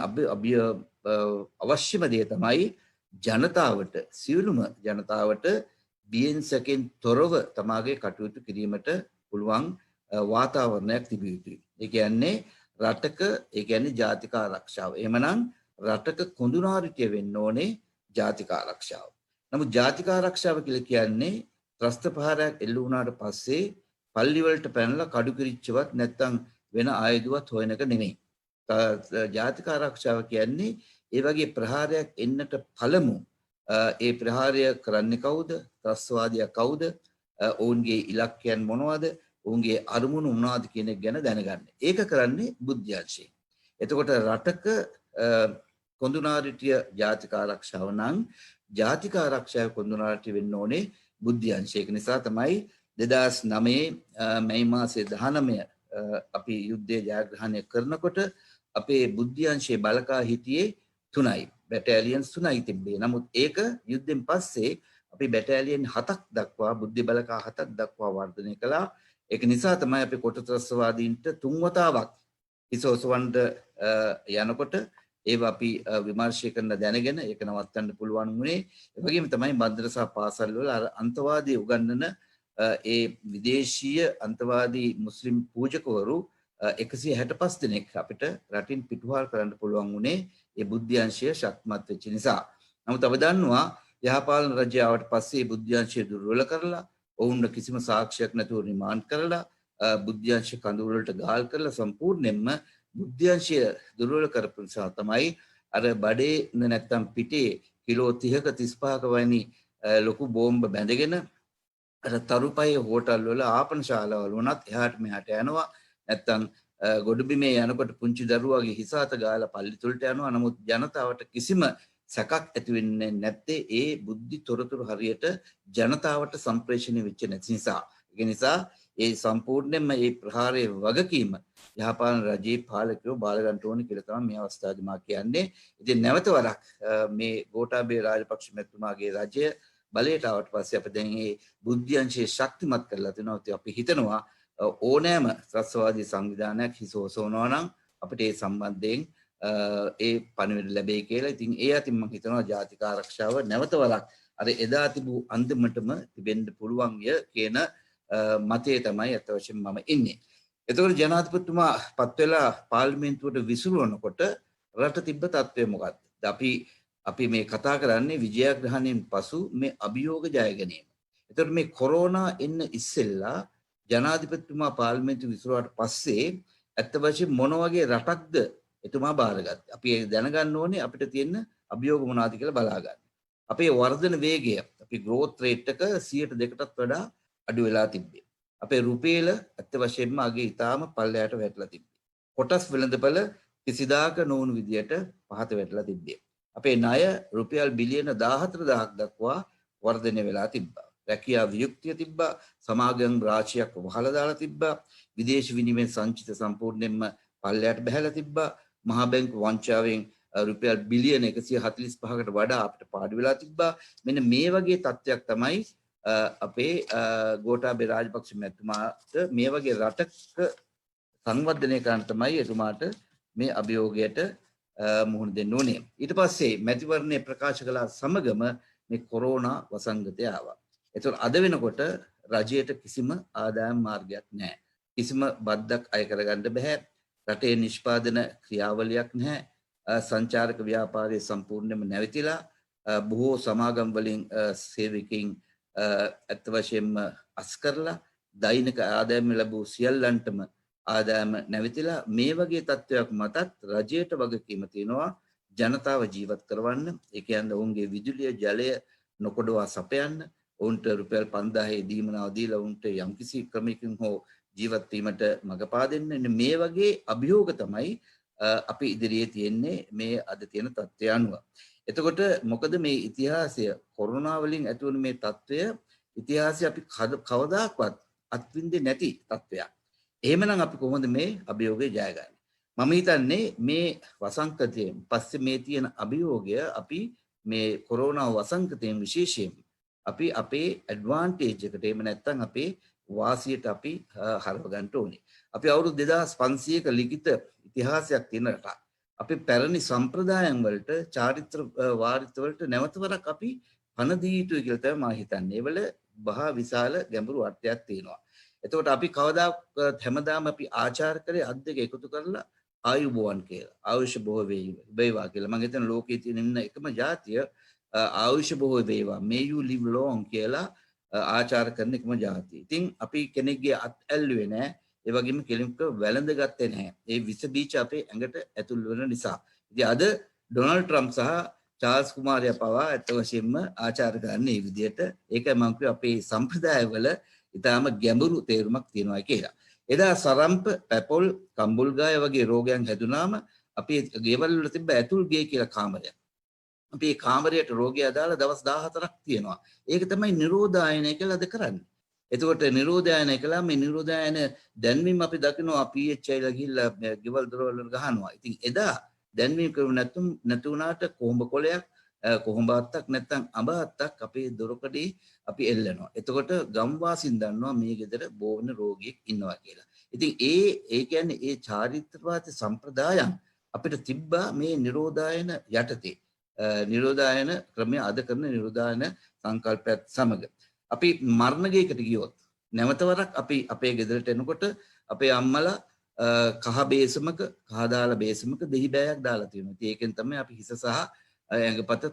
අවශ්‍යම දේ තමයි ජනතාවට සියලුම ජනතාවට බියෙන් සැකෙන් තොරව තමාගේ කටයුතු කිරීමට පුළුවන් වාතාවරණයක් තිබිය යුතුයි. ඒ කියන්නේ රටක ඒ කියන්නේ ජාතික ආරක්ෂාව. එහෙමනම් රටක කොඳුනාරිටිය වෙන්න ඕනේ ජාතික ආරක්ෂාව. නමුත් ජාතික ආරක්ෂාව කියලා කියන්නේ ත්‍රස්ත ප්‍රහාරයක් එල්ල වුණාට පස්සේ පල්ලි වලට පැනලා කඩු කිරිච්චවත් නැත්තම් වෙන ආයුධවත් හොයන එක නෙමෙයි. ජාතික ආරක්ෂාව කියන්නේ ඒ වගේ ප්‍රහාරයක් එන්නට පළමු ඒ ප්‍රහාරය කරන්නේ කවුද? ත්‍රස්තවාදියා කවුද? ඔවුන්ගේ ඉලක්කයන් මොනවද? ඔවුන්ගේ අරමුණු මොනවද කියන එක ගැන දැනගන්න. ඒක කරන්නේ බුද්ධ්‍යංශයෙන්. එතකොට රටක කොඳුනාරිටිය ජාතික ආරක්ෂාව නම් ජාතික ආරක්ෂාව කොඳුනාරිටිය වෙන්න ඕනේ බුද්ධ්‍යංශය. ඒක නිසා තමයි 2009 මැයි මාසයේ 19 අපි යුද්ධය ජයග්‍රහණය කරනකොට අපේ බුද්ධ්‍යංශයේ බලකා හිටියේ 3යි. බැටාලියන්ස් 3යි තිබ්බේ. නමුත් ඒක යුද්ධෙන් පස්සේ අපි බැටාලියන් 7ක් දක්වා බුද්ධි බලකා 7ක් දක්වා වර්ධනය කළා. ඒක නිසා තමයි අපි කොටත්‍රස්වාදීන්ට 3 වතාවක් ඉසෝසවන්ට යනකොට ඒව අපි විමර්ශනය කරන දැනගෙන ඒක නවත්තන්න පුළුවන් වුණේ. ඒ වගේම තමයි මද්රසා පාසල් වල අර අන්තවාදී උගන්වන ඒ විදේශීය අන්තවාදී මුස්ලිම් පූජකවරු 165 දෙනෙක් අපිට රටින් පිටුවහල් කරන්න පුළුවන් වුණේ ඒ බුද්ධ්‍යංශය ශක්තිමත් වෙච්ච නිසා. නමුත් අපි දන්නවා යහපාලන රජය ආවට පස්සේ බුද්ධ්‍යංශය දුර්වල කරලා ඔවුන්ට කිසිම සාක්ෂියක් නැතුව රිමාන්ඩ් කරලා බුද්ධ්‍යංශ කඳවුර වලට ගාල් කරලා සම්පූර්ණයෙන්ම බුද්ධ්‍යංශය දුර්වල කරපු නිසා තමයි අර බඩේ නැත්තම් පිටේ කිලෝ 30ක 35ක වැනි ලොකු බෝම්බ බැඳගෙන අර තරුපයේ හෝටල් වල ආපන ශාලාවල වුණත් එහාට මෙහාට යනවා. නැත්තම් ගොඩබිමේ යනකොට පුංචි දරුවාගේ හිස අත ගාලා පල්ලි තුලට යනවා. නමුත් ජනතාවට කිසිම සැකක් ඇති වෙන්නේ නැත්තේ ඒ බුද්ධි තොරතුරු හරියට ජනතාවට සම්ප්‍රේෂණය වෙච්ච නැති නිසා. ඒ නිසා ඒ සම්පූර්ණයෙන්ම මේ ප්‍රහාරයේ වගකීම යහපාලන රජයේ පාලකයෝ බාර ගන්න ඕනේ කියලා තමයි මේ අවස්ථාවේදී මා කියන්නේ. ඉතින් නැවත වරක් මේ ගෝඨාභය රාජපක්ෂ මැතිතුමාගේ රජය බලයට ආවට පස්සේ අපි දැන් මේ බුද්ධ්‍යංශයේ ශක්තිමත් කරලා තිනවා. අපි හිතනවා ඕනෑම ත්‍රස්තවාදී සංවිධානයක් හිස ඔසවනවා නම් අපිට ඒ සම්බන්ධයෙන් ඒ පණිවිඩ ලැබෙයි කියලා. ඉතින් ඒ අතින් මම හිතනවා ජාතික ආරක්ෂාව නැවත වරක් අර එදා තිබූ අන්තිමටම තිබෙන්න පුළුවන් ය කියන මතයේ තමයි අත වශයෙන් මම ඉන්නේ. එතකොට ජනාධිපතිතුමා පත් වෙලා පාර්ලිමේන්තුවට විසිරුවනකොට රට තිබ්බ තත්ත්වය මොකක්ද? අපි මේ කතා කරන්නේ විජයග්‍රහණයෙන් පසු මේ අභියෝග ජය ගැනීම. එතකොට මේ කොරෝනා එන්න ඉස්සෙල්ලා ජනාධිපතිතුමා පාර්ලිමේන්තුව විසිරුවාට පස්සේ ඇත්ත වශයෙන් මොන වගේ රටක්ද එතුමා බාරගත්තේ? අපි දැනගන්න ඕනේ අපිට තියෙන අභියෝග මොනවාද කියලා බලා ගන්න. අපේ වර්ධන වේගය අපි growth rate එක 102කටත් වඩා අඩු වෙලා තිබ්බේ. අපේ රුපියල ඇත්ත වශයෙන්ම අගේ ඊටාම පල්ලයට වැටලා තිබ්බේ. කොටස් වෙළඳපළ කිසිදාක නොවුණු විදියට පහත වැටලා තිබ්බේ. අපේ ණය රුපියල් බිලියන 14000ක් දක්වා වර්ධනය වෙලා තිබ්බා. රැකියා වියුක්තිය තිබ්බා. සමාගම් රාශියක් වහලා දාලා තිබ්බා. විදේශ විනිමය සංචිත සම්පූර්ණයෙන්ම පල්ලයට බහැලා තිබ්බා. මහා බැංකු වංචාවෙන් රුපියල් බිලියන 145කට වඩා අපිට පාඩු වෙලා තිබ්බා. මෙන්න මේ වගේ තත්ත්වයක් තමයි අපේ ගෝඨාභය රාජපක්ෂ මැතිතුමාට මේ වගේ රටක සංවර්ධනය කරන්න තමයි එතුමාට මේ අභියෝගයට මුහුණ දෙන්න ඕනේ. ඊට පස්සේ මැතිවරණය ප්‍රකාශ කළා සමගම මේ කොරෝනා වසංගතය ආවා. ඒතකොට අද වෙනකොට රජයට කිසිම ආදායම් මාර්ගයක් නැහැ. කිසිම බද්දක් අය කරගන්න බෑ. රටේ නිෂ්පාදන ක්‍රියාවලියක් නැහැ. සංචාරක ව්‍යාපාරය සම්පූර්ණයෙන්ම නැවතිලා බොහෝ සමාගම් වලින් සේවකයන් ඇත්ත වශයෙන්ම අස් කරලා දෛනික ආදායම ලැබූ සියල්ලන්ටම ආදායම නැවතිලා මේ වගේ තත්ත්වයක් මතත් රජයට වගකීම තියෙනවා ජනතාව ජීවත් කරවන්න. ඒ කියන්නේ ඔවුන්ගේ විදුලිය ජලය නොකොඩවා සපයන්න, ඔවුන්ට රුපියල් 5000 දීමනාව දීලා ඔවුන්ට යම්කිසි ක්‍රමයකින් හෝ ජීවත් වීමට මඟ පාදෙන්න. මේ වගේ අභියෝග තමයි අපි ඉදිරියේ තියෙන්නේ මේ අද තියෙන තත්ත්වය අනුව. එතකොට මොකද මේ ඉතිහාසය කොරෝනා වලින් ඇති වුණු මේ තත්ත්වය ඉතිහාසය අපි කවදාකවත් අත්විඳින්නේ නැති තත්ත්වයක්. එහෙමනම් අපි කොහොමද මේ අභියෝගය ජයගන්නේ? මම හිතන්නේ මේ වසංගතයෙන් පස්සේ මේ තියෙන අභියෝගය අපි මේ කොරෝනා වසංගතයෙන් විශේෂයෙන් අපි අපේ ඇඩ්වාන්ටේජ් එකට එහෙම නැත්නම් අපේ වාසියට අපි හරව ගන්න ඕනේ. අපි අවුරුදු 2500ක ලිඛිත ඉතිහාසයක් තියෙන රටක්. අපි පැරණි සම්ප්‍රදායන් වලට චාරිත්‍ර වාරිත්‍ර වලට නැවත වරක් අපි පණ දී යුතුයි කියලා තමයි මම හිතන්නේ. ඒවල බහා විශාල ගැඹුරු අර්ථයක් තියෙනවා. එතකොට අපි කවදාවත් හැමදාම අපි ආචාර කරේ අත් දෙක එකතු කරලා ආයුබෝවන් කියලා. ආයුෂ බොහෝ වේවා කියලා. මම හිතන ලෝකයේ තියෙන ඉන්න එකම ජාතිය ආයුෂ බොහෝ වේවා. may you live long කියලා ආචාර කරන එකම ජාතිය. ඉතින් අපි කෙනෙක්ගේ අත් ඇල්ලුවේ නැහැ. ඒ වගේම කෙනෙක්ව වැළඳ ගත්තේ නැහැ. ඒ විස බීජ අපේ ඇඟට ඇතුල් වෙන නිසා. ඉතින් අද ඩොනල්ඩ් ට්‍රම්ප් සහ චාල්ස් කුමාරයා පවා ඇත්ත වශයෙන්ම ආචාර කරන්නේ මේ විදිහට. ඒකයි මම කිව්වේ අපේ සම්ප්‍රදායවල ඊටාම ගැඹුරු තේරුමක් තියෙනවා කියලා. එදා සරම්ප, පැපොල්, කම්බුල්ගාය වගේ රෝගයන් හැදුනාම අපි ගෙවල් වල තිබ්බ ඇතුල් ගේ කියලා කාමරයක්. අපි මේ කාමරයට රෝගය දාලා දවස් 14ක් තියෙනවා. ඒක තමයි නිරෝධායනය කියලා අද කරන්නේ. එතකොට නිරෝධායනය කළා මේ නිරෝධායන දැන්වීම අපි දකිනවා PHI ලා ගිහිල්ලා ගෙවල් දොරවල් වල ගහනවා. ඉතින් එදා දැන්වීම කරු නැතු වුණාට කොහොඹ කොළයක් කොහොඹ අත්තක් නැත්නම් අඹ අත්තක් අපේ දොරකඩේ අපි එල්ලනවා. එතකොට ගම්වාසීන් දන්නවා මේ ගෙදර බෝවන රෝගියෙක් ඉන්නවා කියලා. ඉතින් ඒ කියන්නේ ඒ චාරිත්‍රවාද සම්ප්‍රදායන් අපිට තිබ්බා මේ නිරෝධායන යටතේ. නිරෝධායන ක්‍රමය අද කරන නිරෝධායන සංකල්පයත් සමග. අපි මරණගයකට ගියොත් නැවතවරක් අපි අපේ ගෙදරට එනකොට අපේ අම්මලා කහ බේසමක කහ දාලා බේසමක දෙහි බෑයක් දාලා තියෙනවා. ඉතින් ඒකෙන් තමයි අපි හිස සහ ඇඟපත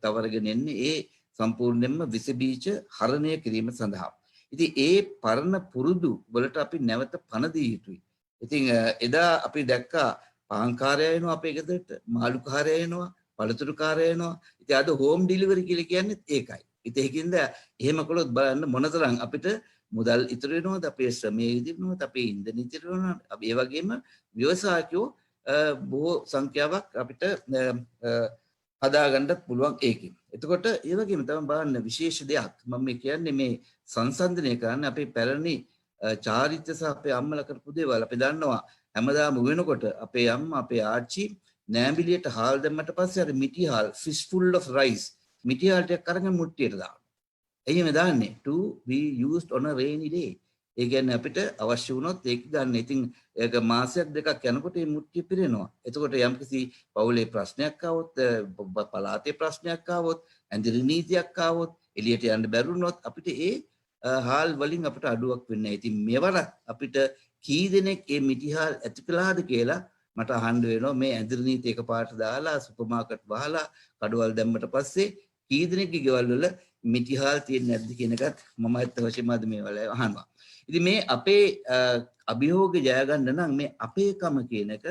තවරගෙන එන්නේ ඒ සම්පූර්ණයෙන්ම විස බීජ හරණය කිරීම සඳහා. ඉතින් ඒ පරණ පුරුදු වලට අපි නැවත පණ දී යුතුයි. ඉතින් එදා අපි දැක්කා පාන්කාරය එනවා අපේ ගෙදරට, මාළුකාරය එනවා, පළතුරුකාරය එනවා. ඉතින් අද හෝම් ඩිලිවරි කියලා කියන්නේ ඒකයි. ඉතින් ඒකින්ද එහෙම කළොත් බලන්න මොනතරම් අපිට මුදල් ඉතුරු වෙනවද, අපේ ශ්‍රමය ඉදිරි වෙනවද, අපේ ඉන්ධන ඉදිරි වෙනවද. ඒ වගේම ව්‍යවසායකයෝ බොහෝ සංඛ්‍යාවක් අපිට හදාගන්නත් පුළුවන් ඒකෙන්. එතකොට ඒ වගේම තමයි බලන්න විශේෂ දෙයක් මම කියන්නේ මේ සංසන්දනය කරන්න අපේ පැරණි චාරිත්‍ර සහ අපේ අම්මලා කරපු දේවල් අපි දන්නවා. හැමදාම වෙනකොට අපේ අම්මා අපේ ආච්චි නෑඹිලියට හාල් දැම්මට පස්සේ අර මිටි හාල් fish full of rice මිටි හාල් ටිකක් අරගෙන මුට්ටියට දානවා. එයිම දාන්නේ to be used on a rainy day. ඒ කියන්නේ අපිට අවශ්‍ය වුණොත් ඒක ගන්න. ඉතින් ඒක මාසයක් දෙකක් යනකොට මේ මුට්ටිය පිරෙනවා. එතකොට යම්කිසි පවුලේ ප්‍රශ්නයක් ආවොත්, පළාතේ ප්‍රශ්නයක් ආවොත්, ඇඳිරි නීතියක් ආවොත්, එළියට යන්න බැරුණොත් අපිට ඒ හාල් වලින් අපිට අඩුවක් වෙන්නේ නැහැ. ඉතින් මෙවර අපිට කී දෙනෙක් මේ මිටි හාල් ඇති කළාද කියලා මට අහන්න වෙනවා. මේ ඇඳිරි නීති එකපාරට දාලා සුපර් මාකට් වහලා කඩවල් දැම්මට පස්සේ කී දෙනෙක්ගේ ගෙවල් වල මිටි හාල් තියෙන්නේ නැද්ද කියන එකත් මම අත් වශයෙන්ම අද මේ වෙලාවේ අහනවා. ඉතින් මේ අපේ අභියෝග ජය ගන්න නම් මේ අපේකම කියන එක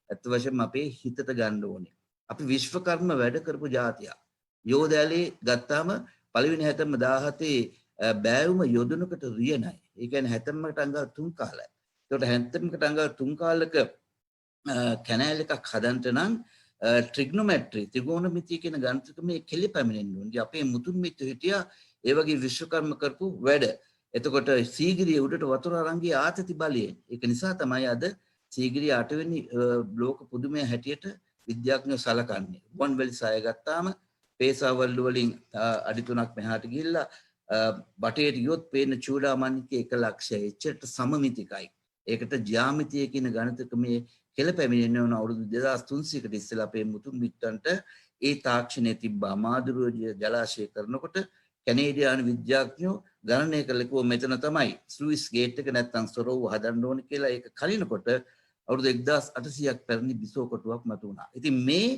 අත් වශයෙන්ම අපේ හිතට ගන්න ඕනේ. අපි විශ්වකර්ම වැඩ කරපු ජාතියක්. යෝධයලේ ගත්තාම පළවෙනි හැතැම්ම 17 බෑවුම යොදුනකට රියනයි. ඒ කියන්නේ හැතැම්මකට අංගල් 3 කාලයි. ඒකට හැතැම්මකට අංගල් 3 කාලක කැනල් එකක් හදන්න නම් ට්‍රිග්නොමැට්‍රි ත්‍රිකෝණමිතිය කියන ගණිත ක්‍රමයේ කෙලි පැමිණෙන්න ඕනේ. අපේ මුතුන් මිත්තු හිටියා ඒ වගේ විශ්වකර්ම කරපු වැඩ. එතකොට සීගිරිය උඩට වතුර අරන් ගිය ආතති බලය. ඒක නිසා තමයි අද සීගිරිය 8 වෙනි ලෝක පුදුමය හැටියට විද්‍යාඥයෝ සලකන්නේ. රුවන්වැලි සාය ගත්තාම පේසාවල් වලින් අඩි 3ක් මෙහාට ගිහිල්ලා බටේට ගියොත් පේන චූඩාමණිකේ 1 ලක්ෂය එච්චරට සමමිතිකයි. ඒකට ජ්‍යාමිතිය කියන ගණිත ක්‍රමයේ කෙල පැමිණෙන්න ඕන අවුරුදු 2300කට ඉස්සෙල්ලා අපේ මුතුන් මිත්තන්ට ඒ තාක්ෂණය තිබ්බා. මාදුරුව ජලාශය කරනකොට කැනේඩියානු විද්‍යාඥයෝ ගණනය කළේ කො මෙතන තමයි ස්ලුයිස් ගේට් එක නැත්තම් සොරවුව හදන්න ඕනේ කියලා. ඒක කලිනකොට අවුරුදු 1800ක් පැරණි බිසෝ කොටුවක් මතු වුණා. ඉතින් මේ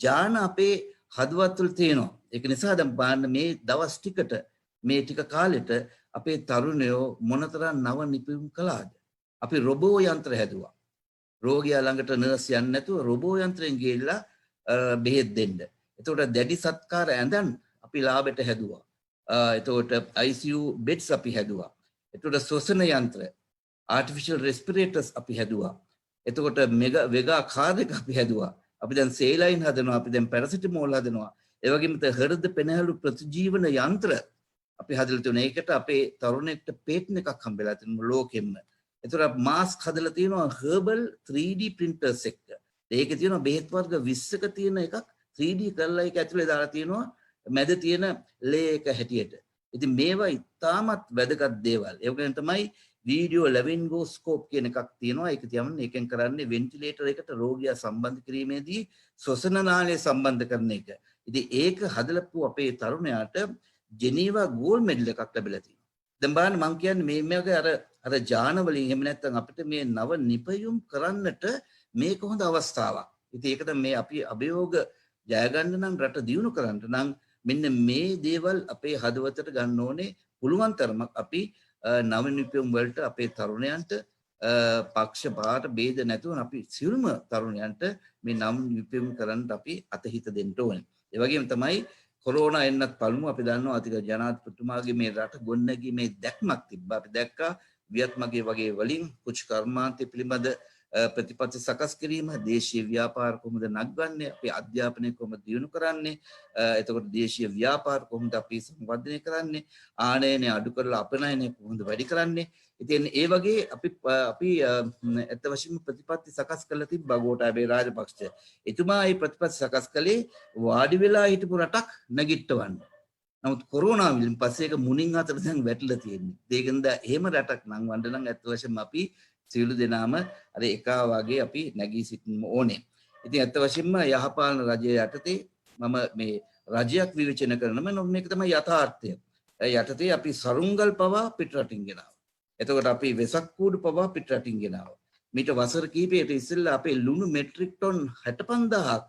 ඥාන අපේ හදවත් වල තියෙනවා. ඒක නිසා දැන් බලන්න මේ දවස් ටිකට මේ ටික කාලෙට අපේ තරුණයෝ මොනතරම් නව නිපුම් කළාද. අපි රොබෝ යන්ත්‍ර හැදුවා. රෝගියා ළඟට නර්ස් යන්නේ නැතුව රොබෝ යන්ත්‍රයෙන් ගිහිල්ලා බෙහෙත් දෙන්න. එතකොට දැඩි සත්කාර ඇඳන් අපි ලාභයට හැදුවා. එතකොට ICU beds අපි හැදුවා. එතකොට ශ්වසන යන්ත්‍ර artificial respirators අපි හැදුවා. එතකොට වෙගා කාර් එක අපි හැදුවා. අපි දැන් සේලයින් හදනවා, අපි දැන් පැරසිටමෝල් හදනවා. ඒ වගේම හෘද පෙනහැලු ප්‍රතිජීවන යන්ත්‍ර අපි හදලා තියෙනවා. ඒකට අපේ තරුණයෙක්ට පේටන්ට් එකක් හම්බෙලා තියෙනවා ලෝකෙන්න. එතකොට මාස්ක් හදලා තියෙනවා herbal 3D printers එක. ඒකේ තියෙනවා බෙහෙත් වර්ග 20ක තියෙන එකක් 3D කරලා ඒක ඇතුලේ දාලා තියෙනවා මැද තියෙන ලේ එක හැටියට. ඉතින් මේවා ඉතාමත් වැදගත් දේවල්. ඒ වගේම තමයි වීඩියෝ ලැවින්ගෝස්කෝප් කියන එකක් තියෙනවා. ඒක තියන්නේ එකෙන් කරන්නේ වෙන්ටිලේටර් එකට රෝගියා සම්බන්ධ කිරීමේදී ශ්වසන නාලය සම්බන්ධ කරන එක. ඉතින් ඒක හදලපු අපේ තරුණයාට ජෙනීවා ගෝල්ඩ් මෙඩල් එකක් ලැබිලා තියෙනවා. දැන් බලන්න මම කියන්නේ මේක අර ජාන වලින් එහෙම නැත්නම් අපිට මේ නව නිපයුම් කරන්නට මේක හොඳ අවස්ථාවක්. ඉතින් ඒක තමයි මේ අපි අභියෝග ජය ගන්න නම් රට දියුණු කරන්න නම් මෙන්න මේ දේවල් අපේ හදවතට ගන්න ඕනේ. පුළුවන් තරමක් අපි නව නිපයුම් වලට අපේ තරුණයන්ට පක්ෂපාත ભેද නැතුව අපි සියලුම තරුණයන්ට මේ නව නිපයුම් කරන්න අපි අතහිත දෙන්න ඕනේ. ඒ වගේම තමයි කොරෝනා එන්නත් පළමු අපි දන්නවා අතික ජනාධිපතිතුමාගේ මේ රට ගොඩනැගීමේ දැක්මක් තිබ්බා. අපි දැක්කා වියත්මගේ වගේ වලින් කුච් කර්මාන්තය පිළිබඳ ප්‍රතිපත්ති සකස් කිරීම, දේශීය ව්‍යාපාර කොහොමද නංවන්නේ, අපේ අධ්‍යාපනය කොහොමද දියුණු කරන්නේ, එතකොට දේශීය ව්‍යාපාර කොහොමද අපි සංවර්ධනය කරන්නේ, ආනයනය අඩු කරලා අපනයනය කොහොමද වැඩි කරන්නේ. ඉතින් ඒ වගේ අපි ඇත්ත වශයෙන්ම ප්‍රතිපත්ති සකස් කරලා තිබ්බා ගෝඨාභය රාජපක්ෂ. එතුමා මේ ප්‍රතිපත්ති සකස් කළේ වාඩි වෙලා හිටපු රටක් නැගිටවන්න. නමුත් කොරෝනා වලින් පස්සේ ඒක මුණින් අතට දැන් වැටිලා තියෙන්නේ. ඒකෙන්ද එහෙම රටක් නංවන්න නම් ඇත්ත වශයෙන්ම අපි සියලු දෙනාම අර එකා වගේ අපි නැගී සිටින්න ඕනේ. ඉතින් ඇත්ත වශයෙන්ම යහපාලන රජය යටතේ මම මේ රජයක් විවේචන කරනම මේක තමයි යථාර්ථය. යටතේ අපි සරුංගල් පවා පිටරටින් ගෙනාවා. එතකොට අපි වෙසක් කූඩු පවා පිටරටින් ගෙනාවා. මීට වසර කිහිපයකට ඉස්සෙල්ලා අපේ ලුණු මෙට්‍රික් ටොන් 65000ක්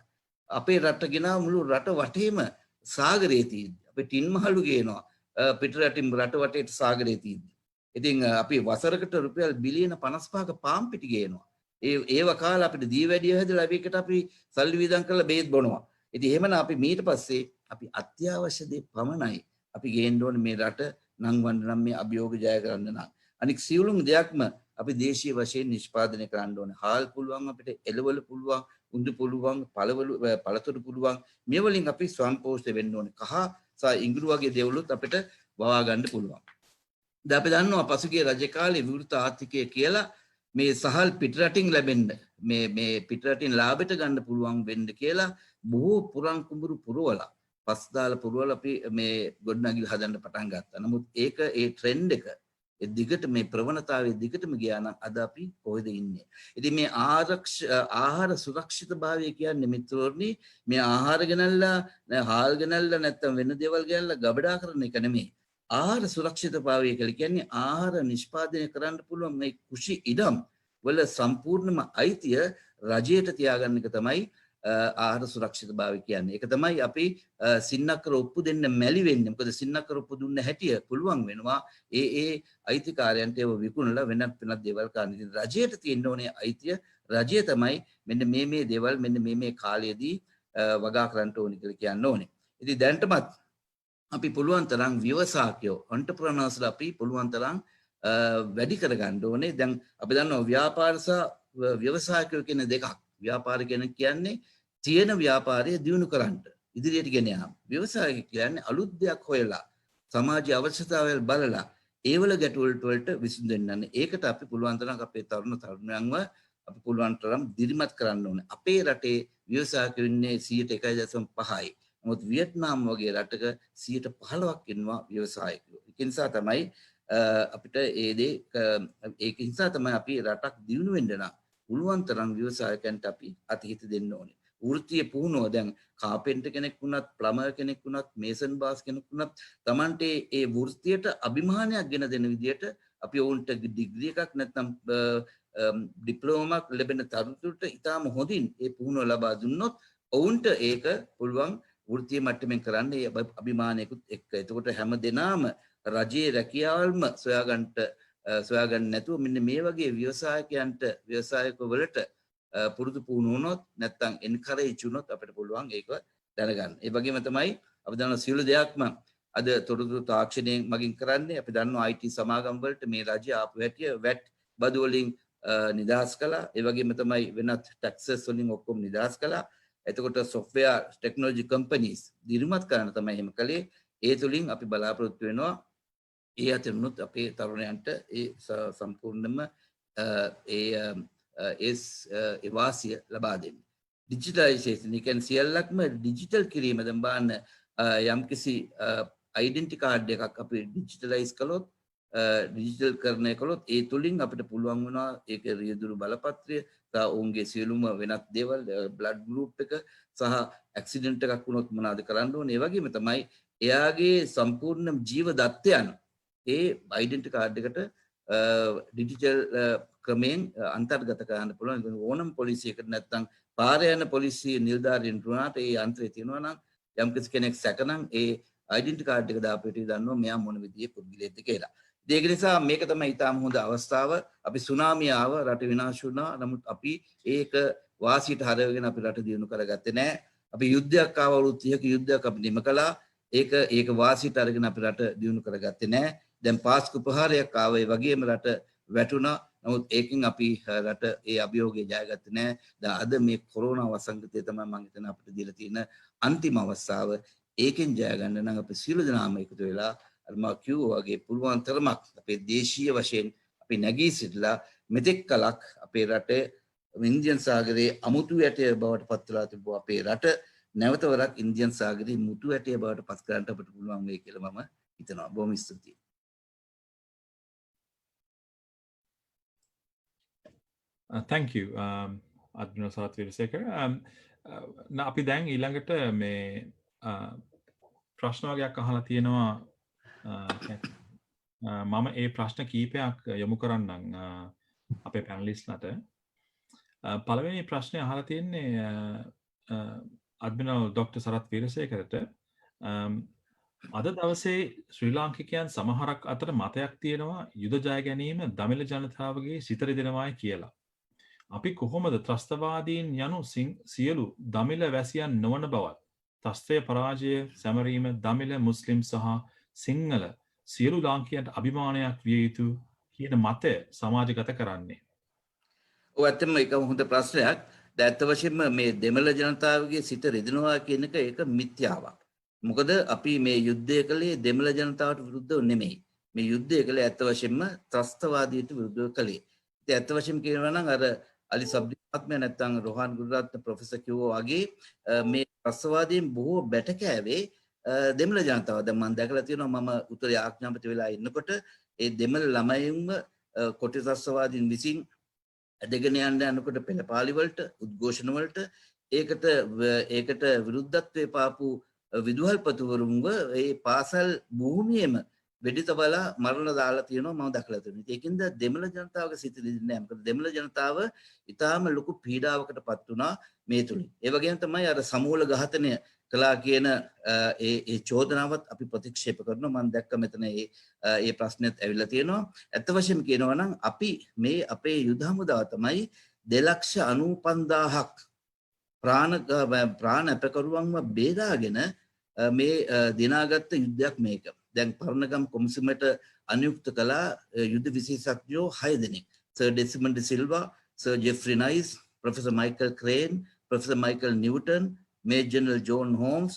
අපේ රට ගෙනාව මුළු රට වටේම සාගරයේ තියෙද්දි. අපි ටින් මහලු ගේනවා පිටරටින් රට වටේට සාගරයේ තියෙද්දි. ඉතින් අපි වසරකට රුපියල් බිලියන 55ක පාම් පිටි ගේනවා. ඒව කාලා අපිට දීවැඩිය හැදලා ඒකට අපි සල්ලි වියදම් කරලා බේත් බොනවා. ඉතින් එහෙමනම් අපි ඊට පස්සේ අපි අත්‍යවශ්‍ය දේ පමණයි අපි ගේන්න ඕනේ මේ රට නංවන්න නම් මේ අභියෝග ජය කරන්න නම්. අනික සියලුම දෙයක්ම අපි දේශීය වශයෙන් නිෂ්පාදනය කරන්න ඕනේ. හාල් පුළුවන් අපිට, එළවලු පුළුවන්, උඳු පුළුවන්, පළතුරු පුළුවන්. මේ වලින් අපි ස්වයංපෝෂිත වෙන්න ඕනේ. කහ සහ ඉඟුරු වගේ දේවලුත් අපිට වවා ගන්න පුළුවන්. දැන් අපි දන්නවා පසුගිය රජ කාලේ විවෘත ආර්ථිකය කියලා මේ සහල් පිටරටින් ලැබෙන්න මේ පිටරටින් ලාභයට ගන්න පුළුවන් වෙන්න කියලා බොහෝ පුරන් කුඹුරු පුරවලා පස් දාලා පුරවලා අපි මේ ගොඩනැගිලි හදන්න පටන් ගත්තා. නමුත් ඒක ඒ ට්‍රෙන්ඩ් එක ඒ දිගට මේ ප්‍රවණතාවයේ දිගටම ගියා නම් අද අපි කොහෙද ඉන්නේ? ඉතින් මේ ආහාර සුරක්ෂිතභාවය කියන්නේ මිත්‍රෝනි මේ ආහාර ගෙනල්ලා හාල් ගෙනල්ලා නැත්තම් වෙන දේවල් ගෙනල්ලා ගබඩා කරන එක නෙමෙයි. ආහාර සුරක්ෂිතභාවය කියලා කියන්නේ ආහාර නිෂ්පාදනය කරන්න පුළුවන් මේ කුෂි ඉඩම් වල සම්පූර්ණම අයිතිය රජයට තියාගන්න එක තමයි ආහාර සුරක්ෂිතභාවය කියන්නේ. ඒක තමයි අපි සින්නක්කර ඔප්පු දෙන්න මැලි වෙන්නේ. මොකද සින්නක්කර ඔප්පු දුන්න හැටිය පුළුවන් වෙනවා ඒ අයිතිකාරයන්ට ඒව විකුණලා වෙනත් දේවල් කරන්න. ඉතින් රජයට තියෙන්න ඕනේ අයිතිය. රජය තමයි මෙන්න මේ දේවල් මෙන්න මේ කාලයේදී වගා කරන්න ඕනේ කියලා කියන්න ඕනේ. ඉතින් දැනටමත් අපි පුළුවන් තරම් ව්‍යවසායකයෝ entrepreneursලා අපි පුළුවන් තරම් වැඩි කරගන්න ඕනේ. දැන් අපි දන්නවා ව්‍යාපාර සහ ව්‍යවසායකයෝ කියන දෙකක්. ව්‍යාපාර කියන්නේ තියෙන ව්‍යාපාරය දියුණු කරන්න ඉදිරියට ගෙන යාම. ව්‍යවසාය කියන්නේ අලුත් දෙයක් හොයලා සමාජීය අවශ්‍යතාවල් බලලා ඒවල ගැටලු වලට විසඳෙන්නන්නේ. ඒකට අපි පුළුවන් තරම් අපේ තරුණයන්ව අපි පුළුවන් තරම් දිරිමත් කරන්න ඕනේ. අපේ රටේ ව්‍යවසායකයෝ ඉන්නේ 1.1.5යි. නමුත් වියට්නාම් වගේ රටක 15%ක් ඉන්නවා ව්‍යවසායකයෝ. ඒක නිසා තමයි අපිට ඒක නිසා තමයි අපි රටක් දියුණු වෙන්න නම් පුළුවන් තරම් ව්‍යවසායකයන්ට අපි අතහිත දෙන්න ඕනේ. වෘත්තීය පුහුණුව දැන් කාපෙන්ටර් කෙනෙක් වුණත්, ප්ලම්බර් කෙනෙක් වුණත්, මේසන් බාස් කෙනෙක් වුණත් Tamante ඒ වෘත්තියට අභිමානයක් ගෙන දෙන විදියට අපි ඔවුන්ට ඩිග්‍රී එකක් නැත්නම් ඩිප්ලෝමාවක් ලැබෙන තරුණට ඉතාම හොඳින් ඒ පුහුණුව ලබා දුන්නොත් ඔවුන්ට ඒක පුළුවන් වෘත්තීය මට්ටමින් කරන්න ඒ අභිමානයකුත් එක්ක. එතකොට හැම දෙනාම රජයේ රැකියාවල්ම සොයාගන්න නැතුව මෙන්න මේ වගේ ව්‍යවසායකවලට පුරුදු පුහුණු වුණොත් නැත්නම් එන්කරේජ් වුණොත් අපිට පුළුවන් ඒක දැනගන්න. ඒ වගේම තමයි අපි දන්නවා සියලු දෙයක්ම අද තොරතුරු තාක්ෂණයෙන් මගින් කරන්නේ. අපි දන්නවා IT සමාගම් වලට මේ රජය ආපු හැටිය VAT බදු වලින් නිදහස් කළා. ඒ වගේම තමයි වෙනත් ටැක්සස් වලින් ඔක්කොම නිදහස් කළා. එතකොට software technology companies දිරිමත් කරන තමයි එහෙම කළේ. ඒ තුලින් අපි බලාපොරොත්තු වෙනවා ඒ අතරිනුත් අපේ තරුණයන්ට ඒ සම්පූර්ණයෙන්ම ඒ වාසිය ලබා දෙන්න. digitalization. You can see සියල්ලක්ම digital කිරීම. දැන් බලන්න යම්කිසි identity card එකක් අපි digitalize කළොත් digital කරණය කළොත් ඒ තුලින් අපිට පුළුවන් වෙනවා ඒක රියදුරු බලපත්‍රය සහ ඔවුන්ගේ සියලුම වෙනත් දේවල් blood group එක සහ accident එකක් වුණොත් මොනවද කරන්න ඕනේ ඒ වගේම තමයි එයාගේ සම්පූර්ණ ජීව දත්තයන් ඒ identity card එකට digital ක්‍රමයෙන් අන්තර්ගත කරන්න පුළුවන්. ඕනම පොලිසියකට නැත්නම් පාරේ යන පොලිසිය නිලධාරීන් වුණාට ඒ යන්ත්‍රය තියෙනවා නම් යම්කිසි කෙනෙක් සැකනම් ඒ identity card එක දාපු විට දන්නවා මෙයා මොන විදිහේ පුද්ගලයෙක්ද කියලා. ඒක නිසා මේක තමයි ඊටාම හොඳ අවස්ථාව. අපි සුනාමිය ආව රට විනාශ වුණා. නමුත් අපි ඒක වාසියට හරවගෙන අපි රට දියුණු කරගත්තේ නැහැ. අපි යුද්ධයක් ආව අවුරුදු 30ක යුද්ධයක් අපි නිම කළා. ඒක වාසියට අරගෙන අපි රට දියුණු කරගත්තේ නැහැ. දැන් පාස්කු ප්‍රහාරයක් ආව ඒ වගේම රට වැටුණා. නමුත් ඒකෙන් අපි රට ඒ අභියෝගය ජයගත්තේ නැහැ. දැන් අද මේ කොරෝනා වසංගතය තමයි මම හිතන අපිට දීලා තියෙන අන්තිම අවස්ථාව. ඒකෙන් ජය ගන්න නම් අපි සියලු දෙනාම එකතු වෙලා අර මා කිව්වා වගේ පුළුවන් තරමක් අපේ දේශීය වශයෙන් අපි නැගී සිටලා මෙතෙක් කලක් අපේ රටේ ඉන්දියන් සාගරයේ අමුතු ඇටය බවට පත් වෙලා තිබුණා අපේ රට නැවත වරක් ඉන්දියන් සාගරයේ මුතු ඇටය බවට පත් කරන්න අපිට පුළුවන් වෙයි කියලා මම හිතනවා. බොහොම ස්තුතියි. Thank you, Admiral Sarath Weerasekara. අපි දැන් ඊළඟට මේ ප්‍රශ්න වගේක් අහලා තියෙනවා. මම ඒ ප්‍රශ්න කීපයක් යොමු කරන්නම් අපේ පැනලිස්ට්ලට. පළවෙනි ප්‍රශ්නය අහලා තියෙන්නේ අඩ්මිරල් ඩොක්ටර් සරත් වීරසේකරට. අද දවසේ ශ්‍රී ලාංකිකයන් සමහරක් අතර මතයක් තියෙනවා යුද ජය ගැනීම දමිළ ජනතාවගේ සිත රිදෙනවායි කියලා. අපි කොහොමද ත්‍රස්තවාදීන් යනු සියලු දමිළ වැසියන් නොවන බවත් ත්‍රස්තය පරාජය සැමරීම දමිළ මුස්ලිම් සහ සිංහල සියලු ලාංකිකයන්ට අභිමානයක් විය යුතු කියන මතය සමාජගත කරන්නේ? ඔව් ඇත්තම ඒක හොඳ ප්‍රශ්නයක්. දැන් අත් වශයෙන්ම මේ දෙමළ ජනතාවගේ සිත රිදෙනවා කියන එක ඒක මිත්‍යාවක්. මොකද අපි මේ යුද්ධය කළේ දෙමළ ජනතාවට විරුද්ධව නෙමෙයි. මේ යුද්ධය කළේ අත් වශයෙන්ම ත්‍රස්තවාදීන්ට විරුද්ධව කළේ. ඉතින් අත් වශයෙන්ම කියනවා නම් අර අලි සබ්දි ආත්මය නැත්නම් රෝහන් ගුරුරත්න ප්‍රොෆෙසර් කිව්වා වගේ මේ ත්‍රස්තවාදීන් බොහෝ බැට කෑවේ දෙමළ ජනතාව. දැන් මම දැකලා තියෙනවා මම උතුරේ ආඥාපති වෙලා ඉන්නකොට ඒ දෙමළ ළමයින්ම කොටි ත්‍රස්තවාදීන් විසින් ඇදගෙන යනකොට පෙළපාලි වලට උද්ඝෝෂණ වලට ඒකට විරුද්ධත්වයේ පාපු විදුහල්පතිවරුන්ව ඒ පාසල් භූමියේම වෙඩි තබලා මරණ දාලා තියෙනවා මම දැකලා තියෙනවා. ඒකින්ද දෙමළ ජනතාවගේ සිත රිදෙන්නේ නැහැ. මොකද දෙමළ ජනතාව ඊටාම ලොකු පීඩාවකටපත් වුණා මේ තුලින්. ඒ වගේම තමයි අර සමූල ඝාතනය කළා කියන ඒ චෝදනාවත් අපි ප්‍රතික්ෂේප කරනවා. මම දැක්ක මෙතන ඒ ප්‍රශ්නෙත් ඇවිල්ලා තියෙනවා. ඇත්ත වශයෙන්ම කියනවා නම් අපි මේ අපේ යුද හමුදාව තමයි 2,95,000ක් ප්‍රාණ අපකරුවන්ව බේදාගෙන මේ දිනාගත්ත යුද්ධයක් මේක. දැන් පරණගම් කොමිසමට අනුයුක්ත කළා යුද්ධ විශේෂඥයෝ 6 දෙනෙක්. Sir Desmond Silva, sir Geoffrey Nice, professor Michael Crane, professor Michael Newton, major general John Holmes,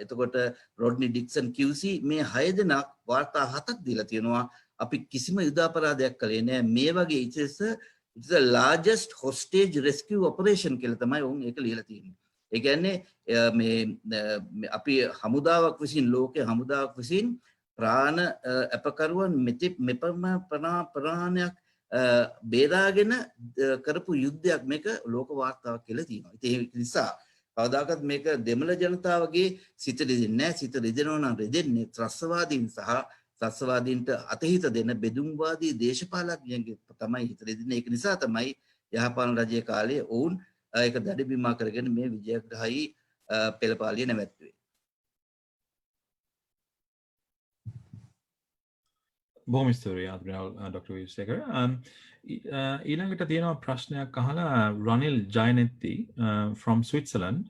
එතකොට රොඩ්නි ඩික්සන් QC මේ 6 දෙනා වාර්තා 7ක් දීලා තියෙනවා. අපි කිසිම යුද අපරාධයක් කළේ නෑ. මේ වගේ it's the largest hostage rescue operation කියලා තමයි උන් ඒක ලියලා තියෙන්නේ. ඒ කියන්නේ මේ අපි හමුදාවක් විසින් ලෝකේ හමුදාවක් විසින් ප්‍රාණ අපකරුවන් මෙපම ප්‍රාණයක් බේරාගෙන කරපු යුද්ධයක් මේක ලෝක වාර්තාවක් කියලා තියෙනවා. ඉතින් ඒ නිසා කවදාකවත් මේක දෙමළ ජනතාවගේ සිත රිදෙන්නේ නැහැ. සිත රිදෙනවා නම් රිදෙන්නේ ත්‍රස්තවාදීන් සහ ත්‍රස්තවාදීන්ට අතහිත දෙන බෙදුම්වාදී දේශපාලඥයන්ගේ තමයි හිත රිදෙන්නේ. ඒක නිසා තමයි යහපාලන රජයේ කාලේ ඔවුන් ඒක දඩබිමා කරගෙන මේ විජයග්‍රහී පෙළපාලිය නැවැත්තුවේ. බොහොම ස්තුතියි අඩ්මිරල් ඩොක්ටර් වීරසේකර. ඊළඟට තියෙනවා ප්‍රශ්නයක් අහලා Ranil ජයනෙත්ති from Switzerland.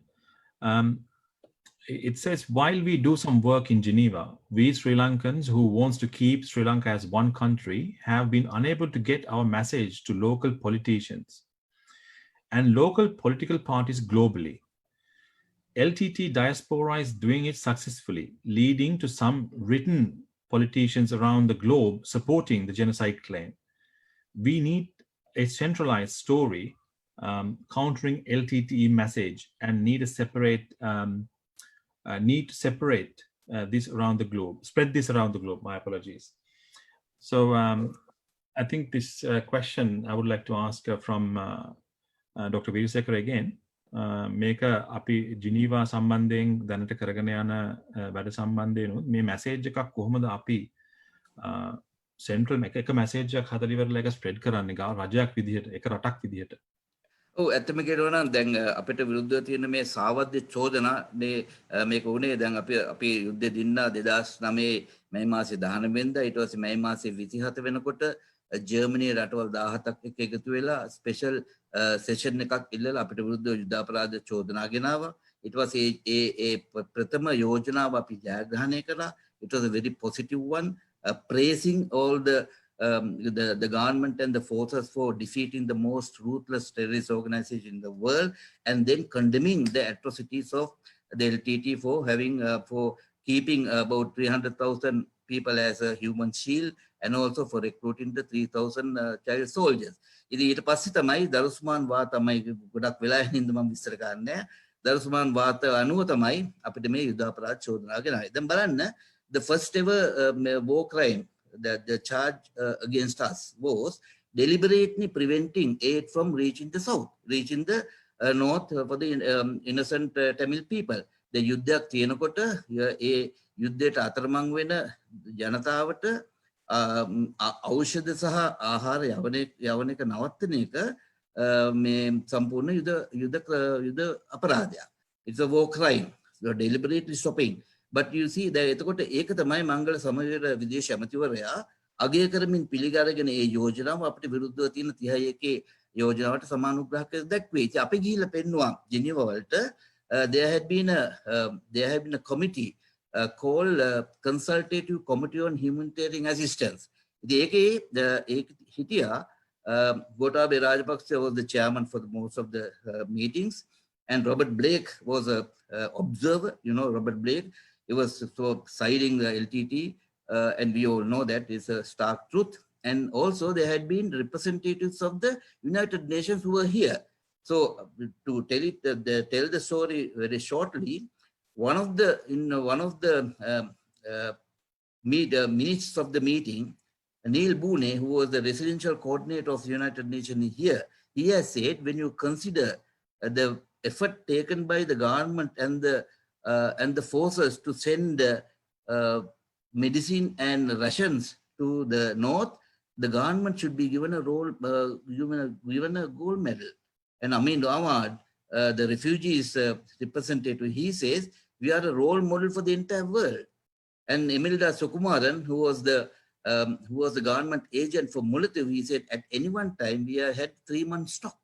It says, while we do some work in Geneva, we Sri Lankans who wants to keep Sri Lanka as one country have been unable to get our message to local politicians and local political parties globally. LTT diaspora is doing it successfully, leading to some written politicians around the globe supporting the genocide claim. We need a centralized story countering LTTE message and need to separate this around the globe, spread this around the globe. My apologies. So I think this question I would like to ask from Dr. Veerasekara again. මේක අපි Geneva සම්බන්ධයෙන් දැනට කරගෙන යන වැඩ සම්බන්ධයෙන් මේ message එකක් කොහොමද අපි සෙන්ට්‍රල් එක මැසේජ් එකක් හදලා ඉවරලා ඒක ස්ප්‍රෙඩ් කරන්නේ ගා රජයක් විදිහට එක රටක් විදිහට. ඔව් ඇත්තම කියනවා නම් දැන් අපිට විරුද්ධව තියෙන මේ සාවද්‍ය චෝදනා මේක උනේ දැන් අපි යුද්ධය දින්නා 2009 මැයි මාසේ 19 වෙනිදා ඊට පස්සේ මැයි මාසේ 27 වෙනකොට ජර්මනියේ රටවල් 17ක් එක්ක එකතු වෙලා ස්පෙෂල් සෙෂන් එකක් ඉල්ලලා අපිට විරුද්ධව යුද්ධ අපරාධ චෝදනා ගෙනාවා. ඊට පස්සේ ඒ ප්‍රථම යෝජනාව අපි ජයග්‍රහණය කළා. It was a very positive one, praising all the government and the forces for defeating the most ruthless terrorist organization in the world, and then condemning the atrocities of the LTT for having for keeping about 300,000 people as a human shield, and also for recruiting the 3,000 child soldiers. ඉතින් ඊට පස්සේ තමයි Darusman වාත තමයි ගොඩක් වෙලා හින්ද මම විස්තර කරන්නේ. දරුස්මාන් වාත අනුව තමයි අපිට මේ යුද්ධ අපරාධ චෝදනා ගෙනාවේ. දැන් බලන්න the first ever war crime, the charge against us was deliberately preventing aid from reaching the south, reaching the north for the innocent Tamil people. The යුද්ධයක් තියෙනකොට ඒ යුද්ධයට අතරමං වෙන ජනතාවට ඖෂධ සහ ආහාර යවන එක නවත්තන එක මේ සම්පූර්ණ යුද අපරාධයක්. It's a war crime. So deliberately stopping. But you see that එතකොට ඒක තමයි මංගල සමගර විදේශ ඇමතිවරයා අගය කරමින් පිළිගරගෙන ඒ යෝජනාව අපිට විරුද්ධව තියෙන 31 යෝජනාවට සමානුග්‍රහක දැක්වේ. ඉතින් අපි ගිහිල්ලා පෙන්නුවා ජෙනීවා වලට there had been a committee called Consultative Committee on Humanitarian Assistance. Gotabaya Rajapaksa was the chairman for most of the meetings, and Robert Blake was a observer. You know Robert Blake. He was so siding the LTT, and we all know that is a stark truth. And also there had been representatives of the United Nations who were here. So to tell the story very shortly, one of the minutes of the meeting, Neil Boone, who was the residential coordinator of the United Nations here, he has said, when you consider the effort taken by the government and the forces to send medicine and rations to the north, the government should be given a given a gold medal. And Amin Awad, the refugees representative, he says, we are a role model for the entire world. And Emilda Sukumaran, who was the government agent for Mullaitivu, he said, at any one time, we had 3 months stock.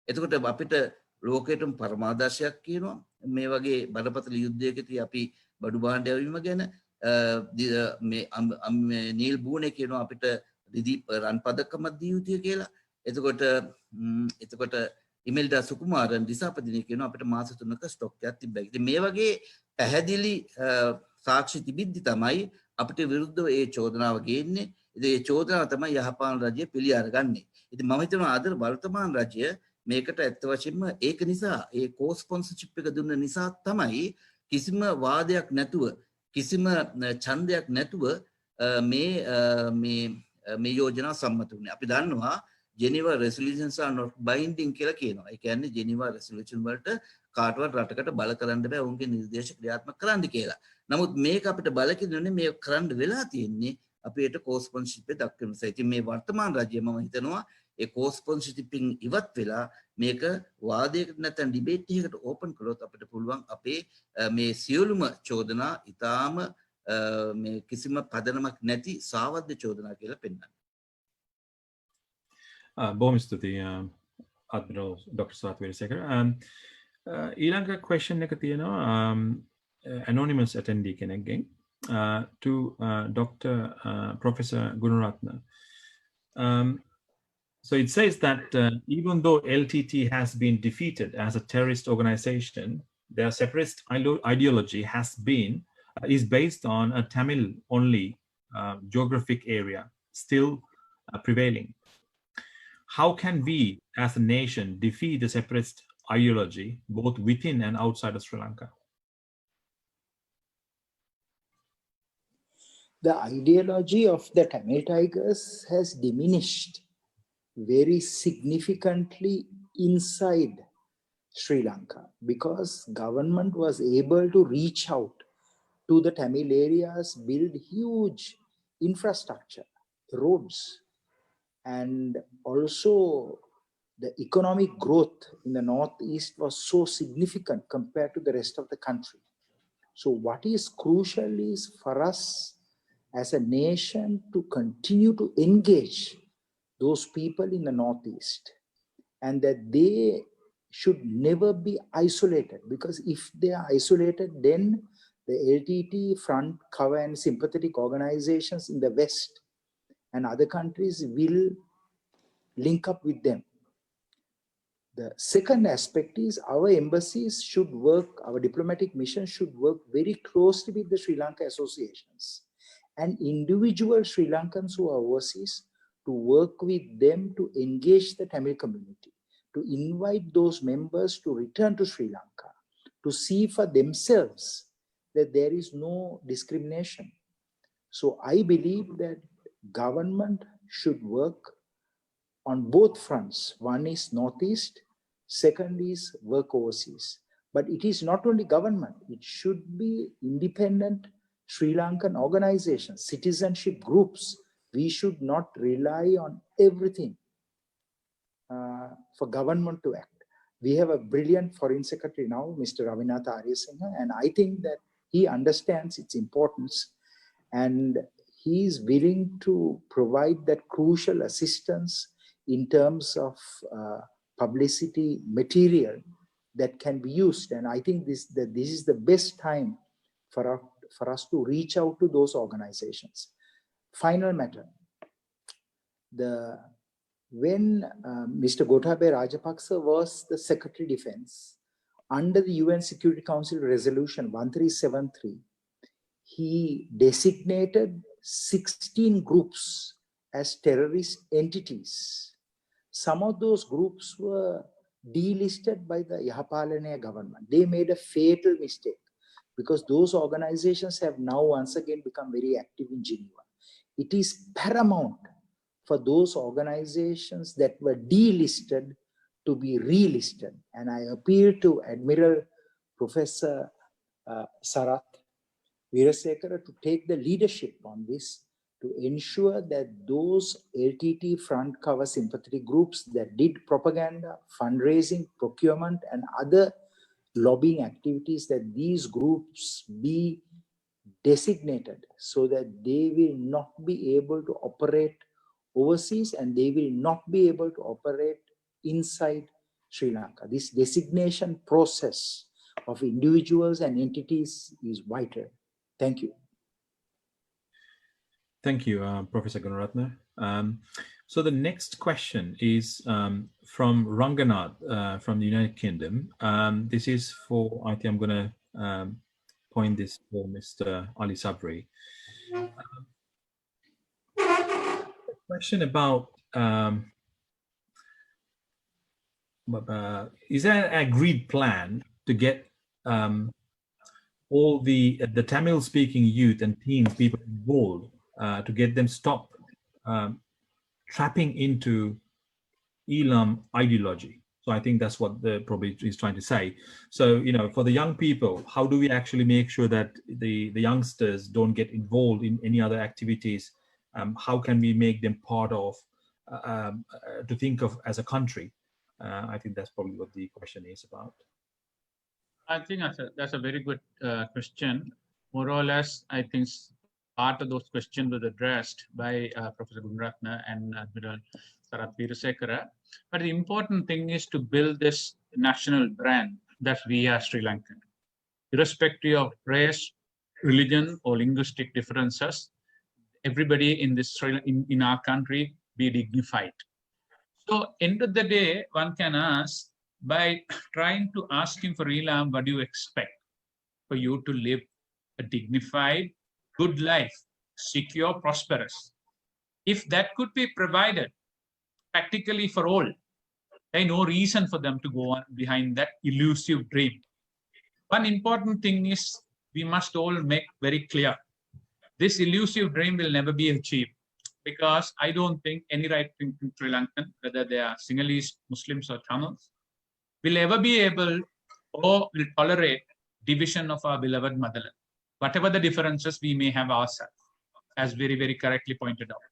එතකොට අපිට ලෝකෙටම පරමාදර්ශයක් කියනවා. මේ වගේ බරපතල යුද්ධයකදී අපි බඩු භාණ්ඩ යවීම ගැන මේ නීල් බූනේ කියනවා අපිට රන් පදක්කමක් දී යුතුය කියලා. එතකොට ඉමෙල්ඩා සුකුමාරන් දිසාපදිනේ කියනවා අපිට මාස 3ක ස්ටොක් එකක් තිබ්බා. ඉතින් මේ වගේ පැහැදිලි සාක්ෂි තිබිද්දි තමයි අපිට විරුද්ධව ඒ චෝදනාව ගේන්නේ. ඉතින් ඒ චෝදනාව තමයි යහපාලන රජය පිළි අරගන්නේ. ඉතින් මම හිතනවා අද වර්තමාන රජය මේකට ඇත්ත වශයෙන්ම ඒක නිසා ඒ කෝස්පොන්සර්ෂිප් එක දුන්න නිසා තමයි කිසිම වාදයක් නැතුව කිසිම ඡන්දයක් නැතුව මේ යෝජනා සම්මත වුණේ. අපි දන්නවා Geneva resolutions are not binding කියලා කියනවා. ඒ කියන්නේ Geneva resolution වලට කාටවත් රටකට බල කරන්න බෑ උන්ගේ නිර්දේශ ක්‍රියාත්මක කරන්න කියලා. නමුත් මේක අපිට බල කිදුනේ මේ කරන්න වෙලා තියෙන්නේ අපිට කෝස්පොන්සර්ෂිප් එක දක්වන නිසා. ඉතින් මේ වර්තමාන රජය මම හිතනවා ඒ කෝස්පොන්සර්ෂිප්ින් ඉවත් වෙලා මේක වාදයකට නැත්නම් ඩිබේට් එකකට ඕපන් කළොත් අපිට පුළුවන් අපේ මේ සියලුම චෝදනා ඊටාම මේ කිසිම පදනමක් නැති සාවද්‍ය චෝදනා කියලා පෙන්වන්න. බොහොම ස්තුතියි Admiral Dr. Swath Veerasekara. ඊළඟ question එක තියෙනවා anonymous attendee කෙනෙක්ගෙන් to Dr. Professor Gunaratna. So it says that even though LTT has been defeated as a terrorist organization, their separatist ideology is based on a Tamil only geographic area still prevailing. how can we as a nation defeat the separatist ideology both within and outside of Sri Lanka? The ideology of the Tamil Tigers has diminished very significantly inside Sri Lanka because government was able to reach out to the Tamil areas, build huge infrastructure, roads, and also the economic growth in the Northeast was so significant compared to the rest of the country. So what is crucial is for us as a nation to continue to engage those people in the Northeast, and that they should never be isolated, because if they are isolated, then the LTT, front, cover and sympathetic organizations in the West and other countries will link up with them. The second aspect is our embassies should work, our diplomatic mission should work very closely with the Sri Lanka associations and individual Sri Lankans who are overseas, to work with them to engage the Tamil community, to invite those members to return to Sri Lanka, to see for themselves that there is no discrimination. So I believe that government should work on both fronts. One is Northeast, second is work overseas. But it is not only government, it should be independent Sri Lankan organizations, citizenship groups. We should not rely on everything for government to act. We have a brilliant foreign secretary now, Mr. Ravinatha Ariyasinghe, and I think that he understands its importance and he is willing to provide that crucial assistance in terms of publicity material that can be used. And I think this is the best time for us to reach out to those organizations. Final matter, when Mr. Gotabaya Rajapaksa was the Secretary Defense, under the UN Security Council Resolution 1373, he designated 16 groups as terrorist entities. Some of those groups were delisted by the Yahapalanaya government. They made a fatal mistake because those organizations have now once again become very active in Geneva. It is paramount for those organizations that were delisted to be relisted. And I appeal to Admiral Professor Sarath Veerasekara to take the leadership on this, to ensure that those LTT front cover sympathetic groups that did propaganda, fundraising, procurement, and other lobbying activities, that these groups be designated so that they will not be able to operate overseas and they will not be able to operate inside Sri Lanka. This designation process of individuals and entities is vital. Thank you. Thank you, Professor Gunaratna. So the next question is from Ranganath from the United Kingdom. This is for, I think I'm going to point this for Mr. Ali Sabri. Question about, is there an agreed plan to get all the Tamil-speaking youth and teens, people involved, to get them stop trapping into Elam ideology? So I think that's what the probably is trying to say. So, you know, for the young people, how do we actually make sure that the youngsters don't get involved in any other activities? How can we make them part of, to think of as a country? I think that's probably what the question is about. I think that's a very good question. More or less, I think part of those questions were addressed by Professor Gunaratna and Admiral Sarath Veerasekara. But the important thing is to build this national brand that we are Sri Lankan. Irrespective of race, religion, or linguistic differences, everybody in this in our country be dignified. So, end of the day, one can ask, by trying to ask him for Elam, what do you expect? For you to live a dignified, good life, secure, prosperous. If that could be provided, practically for all. There is no reason for them to go on behind that elusive dream. One important thing is we must all make very clear. This elusive dream will never be achieved, because I don't think any right-thinking Sri Lankan, whether they are Sinhalese, Muslims or Tamils, will ever be able or will tolerate division of our beloved motherland, whatever the differences we may have ourselves, as very, very correctly pointed out.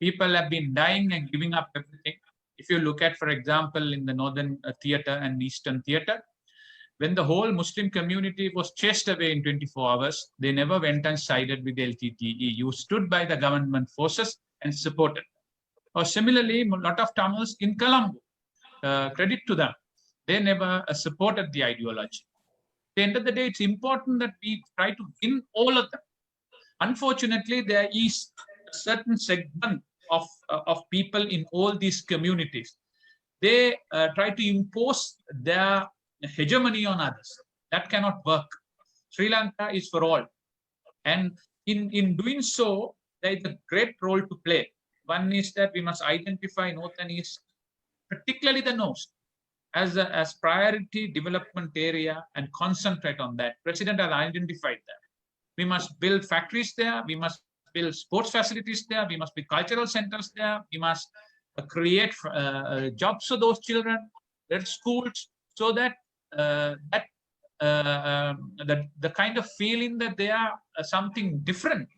People have been dying and giving up everything. If you look at, for example, in the Northern Theatre and Eastern Theatre, when the whole Muslim community was chased away in 24 hours, they never went and sided with LTTE. You stood by the government forces and supported. Or similarly, a lot of Tamils in Colombo, credit to them, they never supported the ideology. At the end of the day, it's important that we try to win all of them. Unfortunately, there is a certain segment of people in all these communities. They try to impose their hegemony on others. That cannot work. Sri Lanka is for all. And in doing so, there is a great role to play. One is that we must identify North and East, particularly the North, as priority development area and concentrate on that. President has identified that. We must build factories there. We must build sports facilities there. We must build cultural centers there. We must create jobs for those children, their schools, so that the kind of feeling that they are something different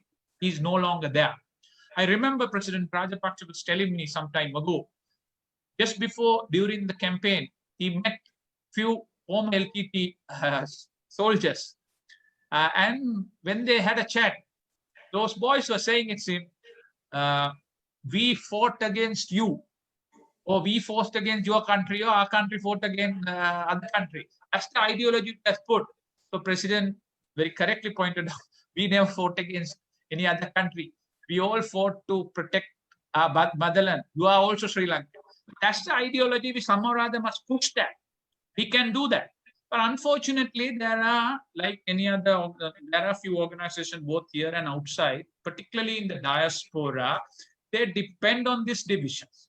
is no longer there. I remember President Rajapaksa was telling me some time ago, just before, during the campaign, he met few former LTT soldiers. And when they had a chat, those boys were saying, it's him, we fought against you, or we fought against your country, or our country fought against other country. That's the ideology that's put. So President very correctly pointed out, we never fought against any other country. We all fought to protect our motherland. You are also Sri Lanka. That's the ideology. We somehow or other must push that. We can do that. But unfortunately, there are, like any other, there are few organizations both here and outside, particularly in the diaspora, they depend on these divisions.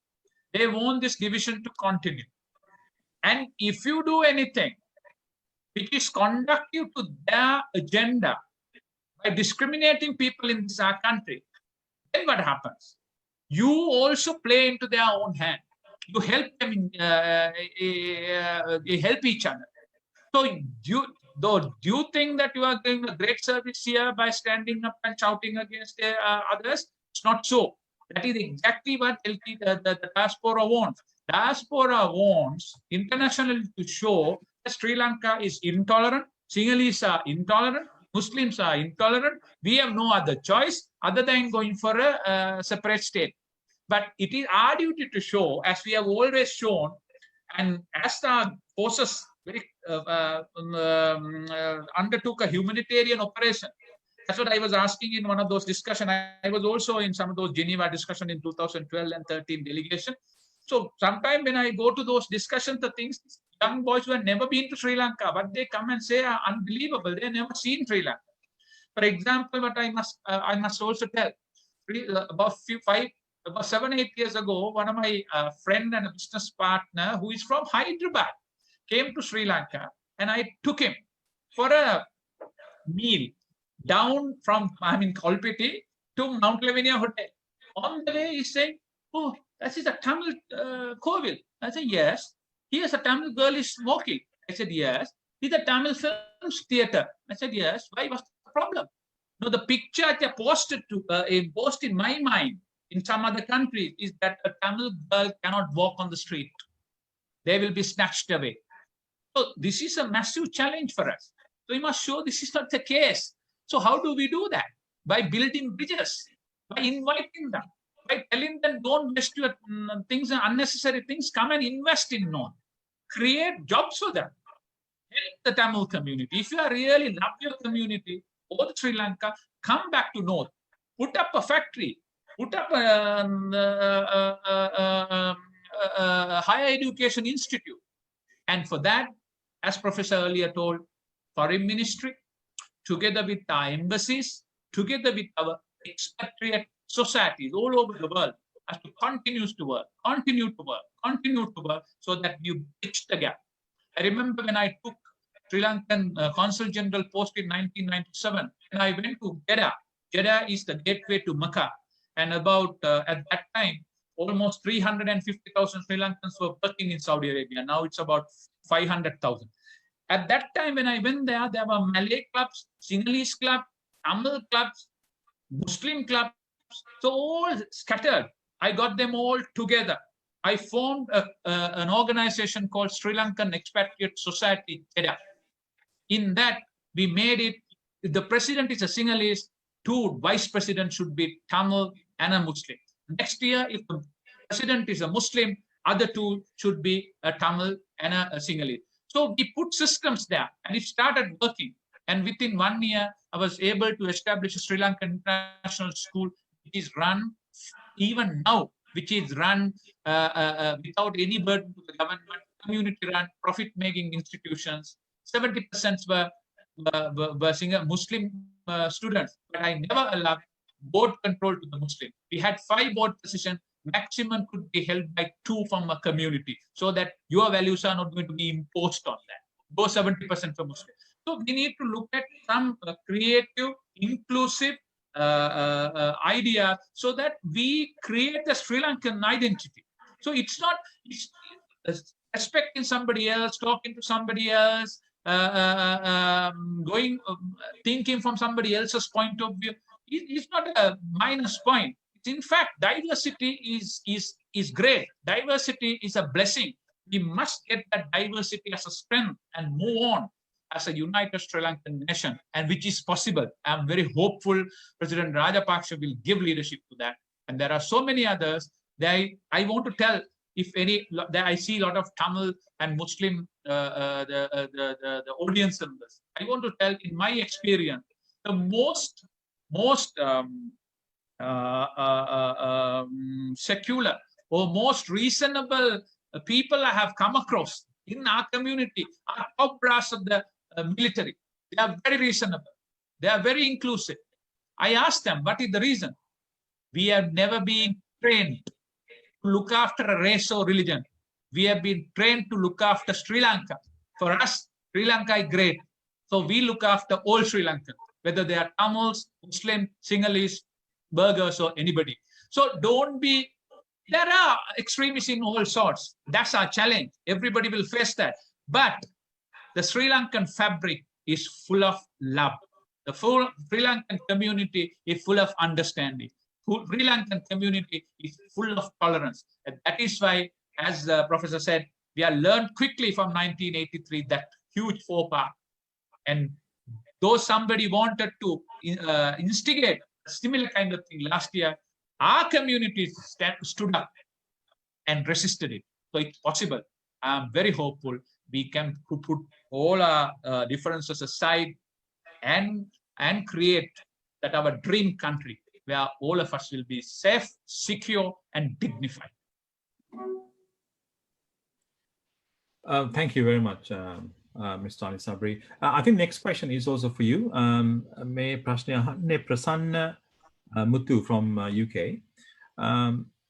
They want this division to continue. And if you do anything which is conducive to their agenda by discriminating people in this our country, then what happens? You also play into their own hand. You help them, you help each other. So do you think that you are doing a great service here by standing up and shouting against others? It's not so. That is exactly what the diaspora wants. Diaspora wants internationally to show that Sri Lanka is intolerant, Sinhalese are intolerant, Muslims are intolerant. We have no other choice other than going for a separate state. But it is our duty to show, as we have always shown, and as our forces very undertook a humanitarian operation. That's what I was asking in one of those discussions. I was also in some of those Geneva discussions in 2012 and 13 delegation. So sometime when I go to those discussions, the things, young boys who have never been to Sri Lanka, but they come and say are unbelievable. They have never seen Sri Lanka. For example, what I must also tell, about 7-8 years ago, one of my friend and a business partner who is from Hyderabad came to Sri Lanka, and I took him for a meal down from, Kolpiti to Mount Lavinia Hotel. On the way, he's saying, oh, that is a Tamil Kovil. I said, yes. Here's a Tamil girl is smoking. I said, yes. Is a Tamil films theater. I said, yes. Why was the problem? No, the picture they posted to post in my mind in some other countries is that a Tamil girl cannot walk on the street. They will be snatched away. So this is a massive challenge for us. So we must show this is not the case. So how do we do that? By building bridges, by inviting them, by telling them don't waste your things, unnecessary things, come and invest in North. Create jobs for them. Help the Tamil community. If you are really love your community, or Sri Lanka, come back to North. Put up a factory. Put up a higher education institute. And for that, as Professor earlier told, Foreign Ministry, together with our embassies, together with our expatriate societies all over the world, has to continue to work, so that you bridge the gap. I remember when I took Sri Lankan Consul General post in 1997, and I went to Jeddah. Jeddah is the gateway to Mecca, and about at that time, almost 350,000 Sri Lankans were working in Saudi Arabia. Now it's about 500,000. At that time, when I went there were Malay clubs, Sinhalese clubs, Tamil clubs, Muslim clubs, so all scattered. I got them all together. I formed an organization called Sri Lankan Expatriate Society, Jeddah. In that, we made it, if the president is a Sinhalese, 2 vice presidents should be Tamil and a Muslim. Next year, if the president is a Muslim, other 2 should be a Tamil and a Sinhalese. So we put systems there, and it started working. And within 1 year, I was able to establish a Sri Lankan International School, which is run even now, which is run without any burden to the government, community-run, profit-making institutions. 70% were single Muslim students, but I never allowed board control to the Muslim. We had 5 board positions. Maximum could be held by 2 from a community, so that your values are not going to be imposed on that. Go 70% for Muslim. So we need to look at some creative, inclusive idea, so that we create the Sri Lankan identity. So it's not respecting somebody else, talking to somebody else, thinking from somebody else's point of view. It's not a minus point. In fact, diversity is great. Diversity is a blessing. We must get that diversity as a strength and move on as a united Sri Lankan nation, and which is possible. I'm very hopeful President Rajapaksa will give leadership to that. And there are so many others. I want to tell, if any, I see a lot of Tamil and Muslim the audience members. I want to tell, in my experience, the most secular or most reasonable people I have come across in our community are top brass of the military. They are very reasonable. They are very inclusive. I asked them, what is the reason? We have never been trained to look after a race or religion. We have been trained to look after Sri Lanka. For us, Sri Lanka is great. So we look after all Sri Lankans, whether they are Tamils, Muslim, Sinhalese, Burghers, or anybody. So don't be, there are extremists in all sorts. That's our challenge. Everybody will face that. But the Sri Lankan fabric is full of love. The full Sri Lankan community is full of understanding. Sri Lankan community is full of tolerance. And that is why, as the professor said, we have learned quickly from 1983 that huge faux pas. And though somebody wanted to instigate a similar kind of thing last year, our community stood up and resisted it. So it's possible. I'm very hopeful we can put all our differences aside and create that our dream country where all of us will be safe, secure, and dignified. Thank you very much, Mr. Ali Sabri. I think next question is also for you. May Prasanna Muthu from UK.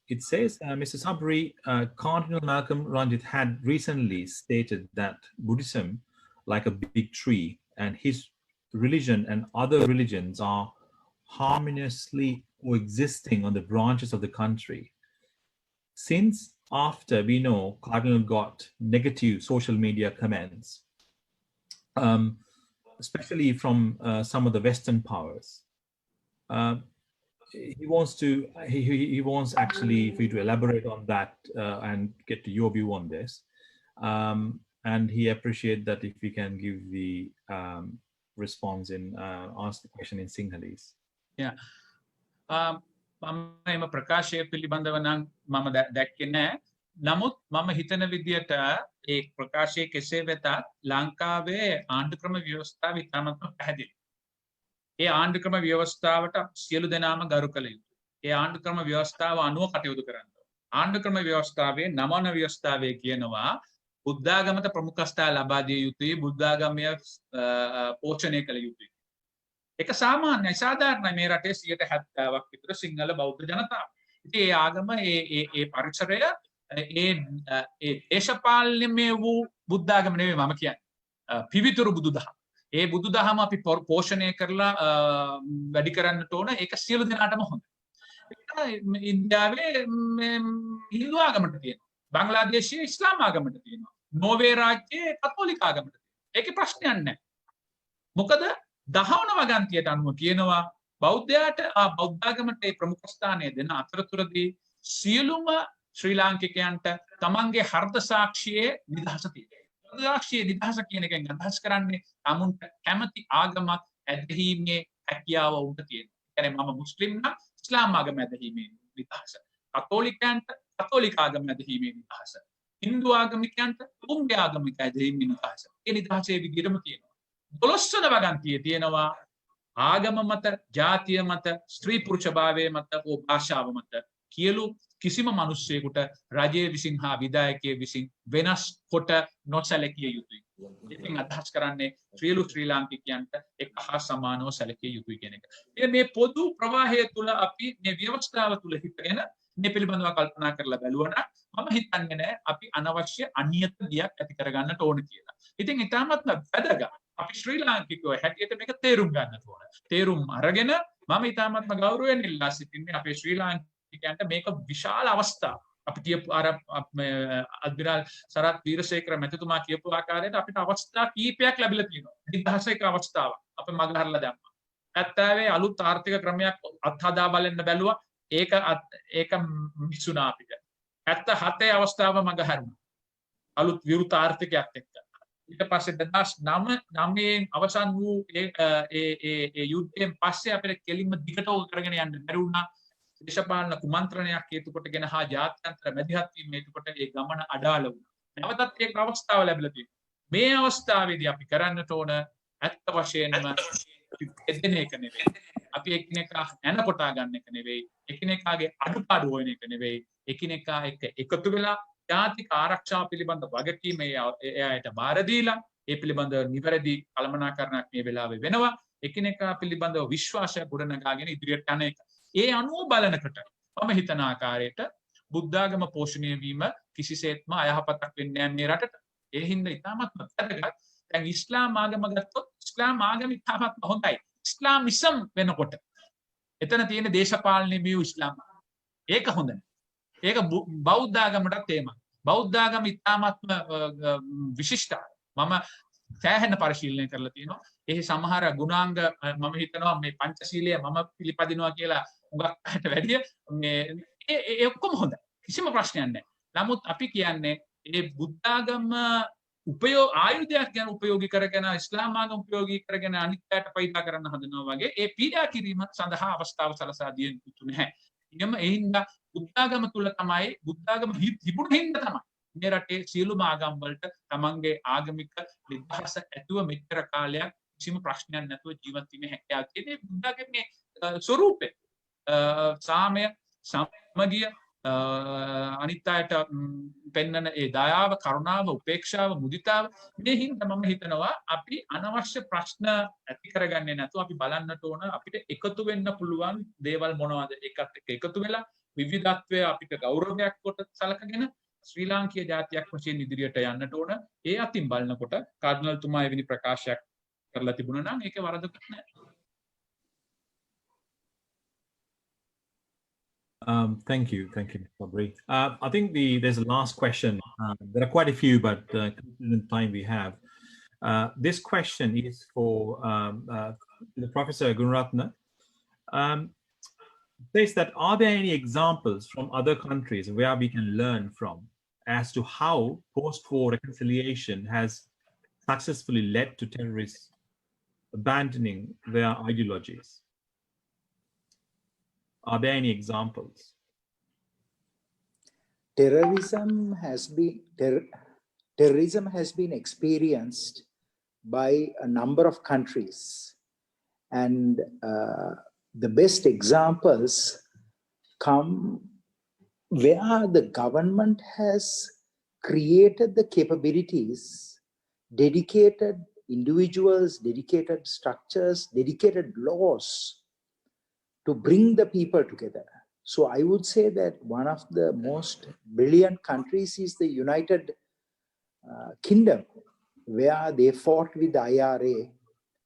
It says, Mr. Sabri, Cardinal Malcolm Ranjit had recently stated that Buddhism, like a big tree, and his religion and other religions are harmoniously coexisting on the branches of the country. Since after we know Cardinal got negative social media comments, especially from some of the Western powers, he wants actually for you to elaborate on that and get to your view on this. And he appreciates that if we can give the response in ask the question in Sinhalese. Yeah. මම ප්‍රකාශය පිළිබඳව නම් මම දැක්කේ නැහැ. නමුත් මම හිතන විදියට ඒ ප්‍රකාශය කෙසේ වෙතත් ලංකාවේ ආණ්ඩුක්‍රම ව්‍යවස්ථාව ඉතාමත් පැහැදිලි. ඒ ආණ්ඩුක්‍රම ව්‍යවස්ථාවට සියලු දෙනාම ගරු කළ යුතුයි. ඒ ආණ්ඩුක්‍රම ව්‍යවස්ථාව අනුව කටයුතු කරන්න ඕනේ. ආණ්ඩුක්‍රම ව්‍යවස්ථාවේ නමන ව්‍යවස්ථාවේ කියනවා බුද්ධාගමට ප්‍රමුඛස්ථාන ලබා දිය යුතුයි, බුද්ධාගමය පෝෂණය කළ යුතුයි. එක සාමාන්‍යයි, සාධාරණයි මේ රටේ 70%ක් විතර සිංහල බෞද්ධ ජනතාව. ඉතින් ඒ ආගම ඒ පරිසරය ඒ දේශපාලනමය වූ බුද්ධාගම නෙවෙයි මම කියන්නේ. පිවිතුරු බුදුදහම. ඒ බුදුදහම අපි පෝෂණය කරලා වැඩි කරන්නට ඕන. ඒක සියලු දෙනාටම හොඳයි. ඉන්දියාවේ හින්දු ආගමට තියෙනවා. බංග්ලාදේශයේ ඉස්ලාම් ආගමට තියෙනවා. නෝර්වේ රාජ්‍යයේ කතෝලික ආගමට තියෙනවා. ඒකේ ප්‍රශ්නයක් නැහැ. මොකද දහවන වගන්තියට අනුව කියනවා බෞද්ධයාට බෞද්ධාගමට ඒ ප්‍රමුඛ ස්ථානය දෙන අතරතුරදී සියලුම ශ්‍රී ලාංකිකයන්ට තමන්ගේ හර්ථ සාක්ෂියේ නිදහස තියෙනවා. සාක්ෂියේ නිදහස කියන එකෙන් අදහස් කරන්නේ තමුන්ට කැමති ආගමක් ඇදහිීමේ හැකියාව උන්ට තියෙනවා. ඒ කියන්නේ මම මුස්ලිම් නම් ඉස්ලාම් ආගම ඇදහිීමේ නිදහස. කතෝලිකයන්ට කතෝලික ආගම ඇදහිීමේ නිදහස. හින්දු ආගමිකයන්ට උන්ගේ ආගමික ඇදහිීමේ නිදහස. ඒ නිදහසේ විදිහටම තියෙනවා. 12 වන වගන්තියේ තියෙනවා ආගම මත, ජාතිය මත, ස්ත්‍රී පුරුෂ භාවයේ මත, ඕ භාෂාව මත කියලු කිසිම මිනිසෙකුට රජයේ විසින් හා විධායකයේ විසින් වෙනස් කොට නොසැලකිය යුතුයි. ඉතින් අදහස් කරන්නේ සියලු ශ්‍රී ලාංකිකයන්ට එක හා සමානව සැලකිය යුතුයි කියන එක. මේ පොදු ප්‍රවාහය තුල අපි මේ ව්‍යවස්ථාව තුල හිතගෙන මේ පිළිබඳව කල්පනා කරලා බැලුවා නම් මම හිතන්නේ නෑ අපි අනවශ්‍ය අනියත දියක් ඇති කරගන්නට ඕන කියලා. ඉතින් ඊටමත්ම වැදගත්. අපි ශ්‍රී ලාංකිකයෝ හැටියට මේක තේරුම් ගන්නට ඕන. තේරුම් අරගෙන මම ඊටමත්ම ගෞරවයෙන් ඉල්ලා සිටින්නේ අපේ ශ්‍රී ලාංකිකයන්ට මේක විශාල අවස්ථාවක්. අපි කියපු අර අද්මිරාල් සරත් වීරසේකර මැතිතුමා කියපු ආකාරයට අපිට අවස්ථා කීපයක් ලැබිලා තියෙනවා. 2001 අවස්ථාවක් අපි මගහරලා දැම්මා. 70 අලුත් ආර්ථික ක්‍රමයක් අත්හදා බලන්න බැලුවා. ඒක මිසුණා අපිට. 77 අවස්ථාව මගහරුණා. අලුත් විරුද්ධ ආර්ථිකයක් එක්ක. ඊට පස්සේ 2009 අවසන් වූ ඒ යුද්ධයෙන් පස්සේ අපිට කෙලින්ම දිගට ඕක කරගෙන යන්න බැරි වුණා. දේශපාලන කුමන්ත්‍රණයක් හේතු කොටගෙන හා ජාත්‍යන්තර මැදිහත් වීම හේතු කොට ඒ ගමන අඩාල වුණා. නැවතත් ඒක අවස්ථාව ලැබිලා තියෙනවා. මේ අවස්ථාවේදී අපි කරන්නට ඕන ඇත්ත වශයෙන්ම එදෙන එක නෙවෙයි. අපි එකිනෙකා නැන කොටා ගන්න එක නෙවෙයි. එකිනෙකාගේ අඩුපාඩු හොයන එක නෙවෙයි. එකිනෙකා එක්ක එකතු වෙලා ජාතික ආරක්ෂාව පිළිබඳ වගකීම එයාට බාර දීලා ඒ පිළිබඳ නිවැරදි කළමනාකරණයක් මේ වෙලාවේ වෙනවා. එකිනෙකා පිළිබඳව විශ්වාසය ගොඩනගාගෙන ඉදිරියට යන එක. ඒ අනුව බලනකොට මම හිතන ආකාරයට බුද්ධාගම පෝෂණය වීම කිසිසේත්ම අයහපතක් වෙන්නේ නැහැ මේ රටට. ඒ හින්දා ඉතාමත් වැදගත්. දැන් ඉස්ලාම් ආගම ගත්තොත් ඉස්ලාම් ආගම ඉතාමත් හොඳයි. ඉස්ලාමිසම් වෙනකොට එතන තියෙන දේශපාලනීය ඉස්ලාම්. ඒක හොඳ නැහැ. ඒක බෞද්ධ ආගමටත් තේමයි. බෞද්ධ ආගම ඉතාමත්ම විශිෂ්ටයි. මම සෑහෙන පරිශීලනය කරලා තියෙනවා. එහි සමහර ගුණාංග මම හිතනවා මේ පංචශීලය මම පිළිපදිනවා කියලා උගක්කට වැඩිය මේ ඔක්කොම හොඳයි. කිසිම ප්‍රශ්නයක් නැහැ. නමුත් අපි කියන්නේ මේ බුද්ධාගම ආයුධයක් ගැන උපයෝගී කරගෙන ඉස්ලාම් ආගම උපයෝගී කරගෙන අනිත්‍යයට පීඩා කරන්න හදනවා වගේ ඒ පීඩා කිරීම සඳහා අවස්ථාව සලසා දිය යුතු නැහැ. ඊගම ඒ හින්දා බුද්ධාගම තුල තමයි බුද්ධාගම තිබුණු හින්දා තමයි මේ රටේ සියලුම ආගම් වලට තමන්ගේ ආගමික නිදහස ඇතුව මෙච්චර කාලයක් කිසිම ප්‍රශ්නයක් නැතුව ජීවත් වීමේ හැකියාව තියෙන බුද්ධාගමේ ස්වરૂපය සාමය සමගිය අනිත් අයට පෙන්වන ඒ දයාව කරුණාව උපේක්ෂාව මුදිතාව මේ හින්දා මම හිතනවා අපි අනවශ්‍ය ප්‍රශ්න ඇති කරගන්නේ නැතුව අපි බලන්නට ඕන අපිට එකතු වෙන්න පුළුවන් දේවල් මොනවද ඒකත් එක්ක එකතු වෙලා විවිධත්වය අපිට ගෞරවයක් කොට සලකගෙන ශ්‍රී ලාංකීය ජාතියක් වශයෙන් ඉදිරියට යන්නට ඕන. ඒ අතින් බලනකොට කාඩිනල් තුමා එවැනි ප්‍රකාශයක් කරලා තිබුණා නම් ඒකේ වරදක් නැහැ. Thank you, Mr. Fabri. I think there's a last question. There are quite a few, but in the time we have, this question is for the Professor Gunaratna. Says that are there any examples from other countries where we can learn from as to how post-war reconciliation has successfully led to terrorists abandoning their ideologies? Are there any examples? Terrorism has been experienced by a number of countries, and the best examples come where the government has created the capabilities, dedicated individuals, dedicated structures, dedicated laws to bring the people together. So I would say that one of the most brilliant countries is the United Kingdom, where they fought with the IRA,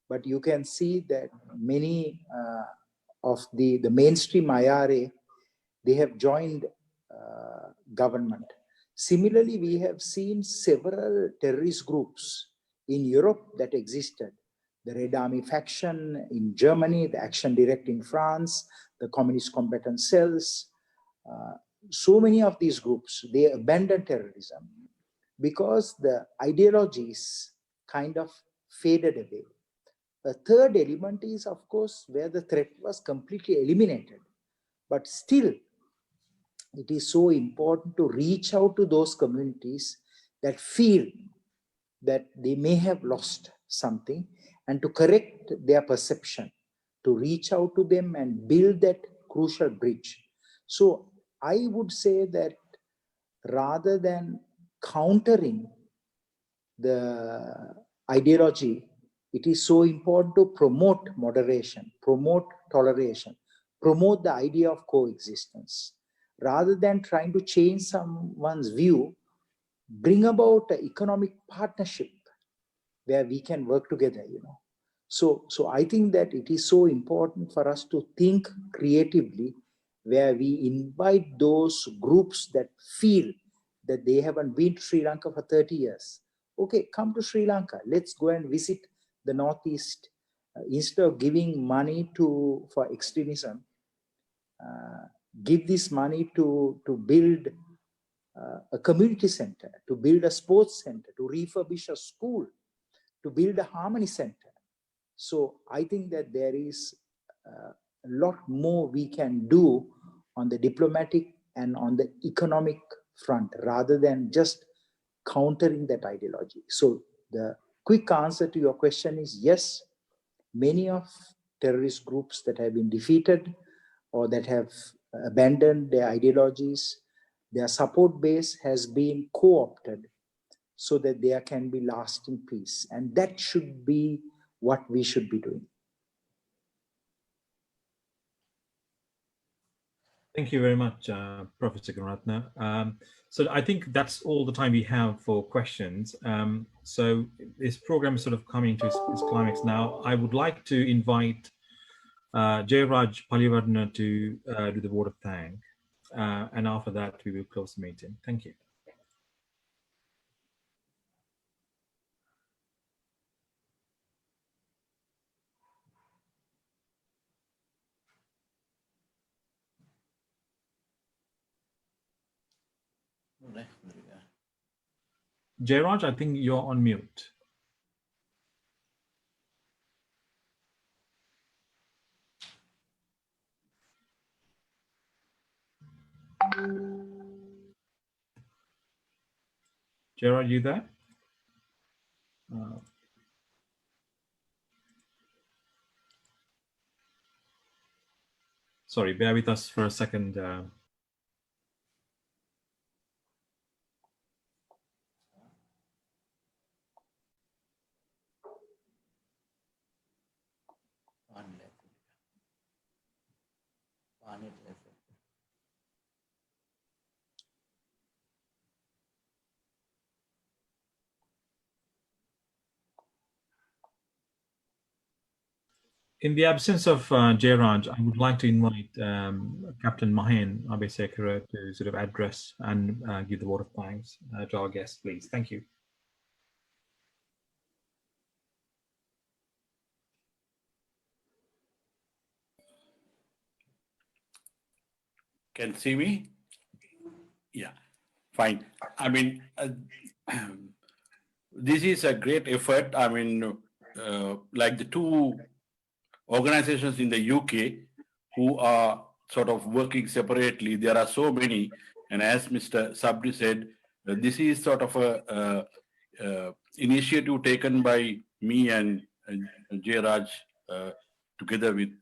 but you can see that many of the mainstream IRA, they have joined government. Similarly, we have seen several terrorist groups in Europe that existed. The Red Army faction in Germany, the Action Direct in France, the Communist Combatant Cells. So many of these groups, they abandoned terrorism because the ideologies kind of faded away. The third element is, of course, where the threat was completely eliminated. But still, it is so important to reach out to those communities that feel that they may have lost something, and to correct their perception, to reach out to them and build that crucial bridge. So I would say that rather than countering the ideology, it is so important to promote moderation, promote toleration, promote the idea of coexistence. Rather than trying to change someone's view, bring about an economic partnership where we can work together, you know. So I think that it is so important for us to think creatively, where we invite those groups that feel that they haven't been to Sri Lanka for 30 years. Okay, come to Sri Lanka. Let's go and visit the Northeast. Instead of giving money for extremism, give this money to build a community center, to build a sports center, to refurbish a school, to build a harmony center. So I think that there is a lot more we can do on the diplomatic and on the economic front, rather than just countering that ideology. So the quick answer to your question is yes, many of terrorist groups that have been defeated or that have abandoned their ideologies, their support base has been co-opted so that there can be lasting peace. And that should be what we should be doing. Thank you very much, Professor Gunaratne. So I think that's all the time we have for questions. So this program is sort of coming to its climax now. I would like to invite Jayraj Palivarna to do the word of thanks. And after that, we will close the meeting. Thank you. Jayraj, I think you're on mute. Jayraj, you there? Sorry, bear with us for a second. In the absence of Jayraj, I would like to invite Captain Mahen Abesekara to sort of address and give the word of thanks to our guests, please. Thank you. Can see me? Yeah, fine. I mean, this is a great effort. I mean, like the two organizations in the UK who are sort of working separately, there are so many. And as Mr. Sabri said, this is sort of a initiative taken by me and Jayraj together with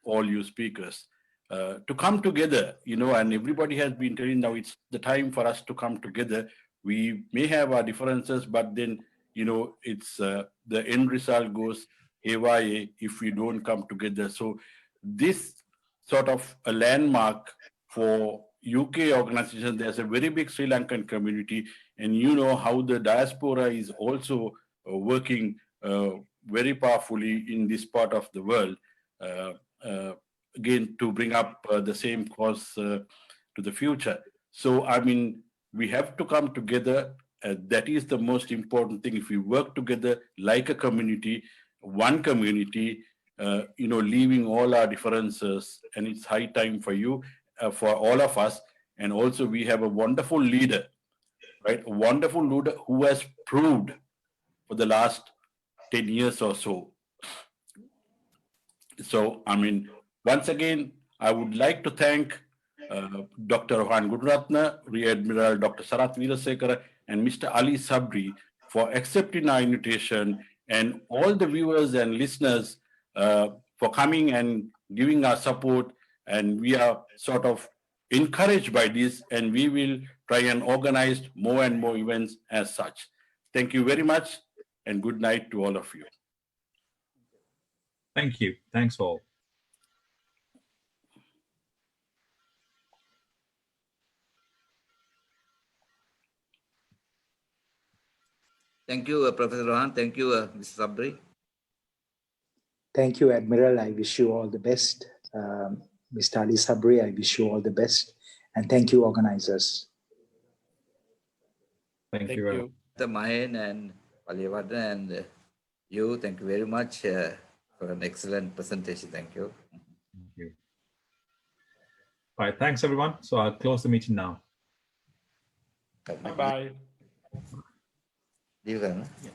all you speakers. To come together, you know, and everybody has been telling now it's the time for us to come together. We may have our differences, but then, you know, it's the end result goes haywire if we don't come together. So this sort of a landmark for UK organizations. There's a very big Sri Lankan community, and you know how the diaspora is also working very powerfully in this part of the world, again, to bring up the same cause to the future. So, I mean, we have to come together. That is the most important thing. If we work together like a community, one community, leaving all our differences, and it's high time for you, for all of us. And also we have a wonderful leader, right? A wonderful leader who has proved for the last 10 years or so. So, I mean, once again, I would like to thank Dr. Rohan Gunaratne, Rear Admiral Dr. Sarath Veerasekara, and Mr. Ali Sabri for accepting our invitation, and all the viewers and listeners for coming and giving our support. And we are sort of encouraged by this, and we will try and organize more and more events as such. Thank you very much, and good night to all of you. Thank you. Thanks all. Thank you, Professor Rohan. Thank you, Mr. Sabri. Thank you, Admiral. I wish you all the best. Mr. Ali Sabri, I wish you all the best. And thank you, organizers. Thank you very much. Mr. Mahen and Paliyavardhan and you, thank you very much for an excellent presentation. Thank you. Thank you. All right, thanks everyone. So I'll close the meeting now. Bye-bye. Leave them, huh? Yeah.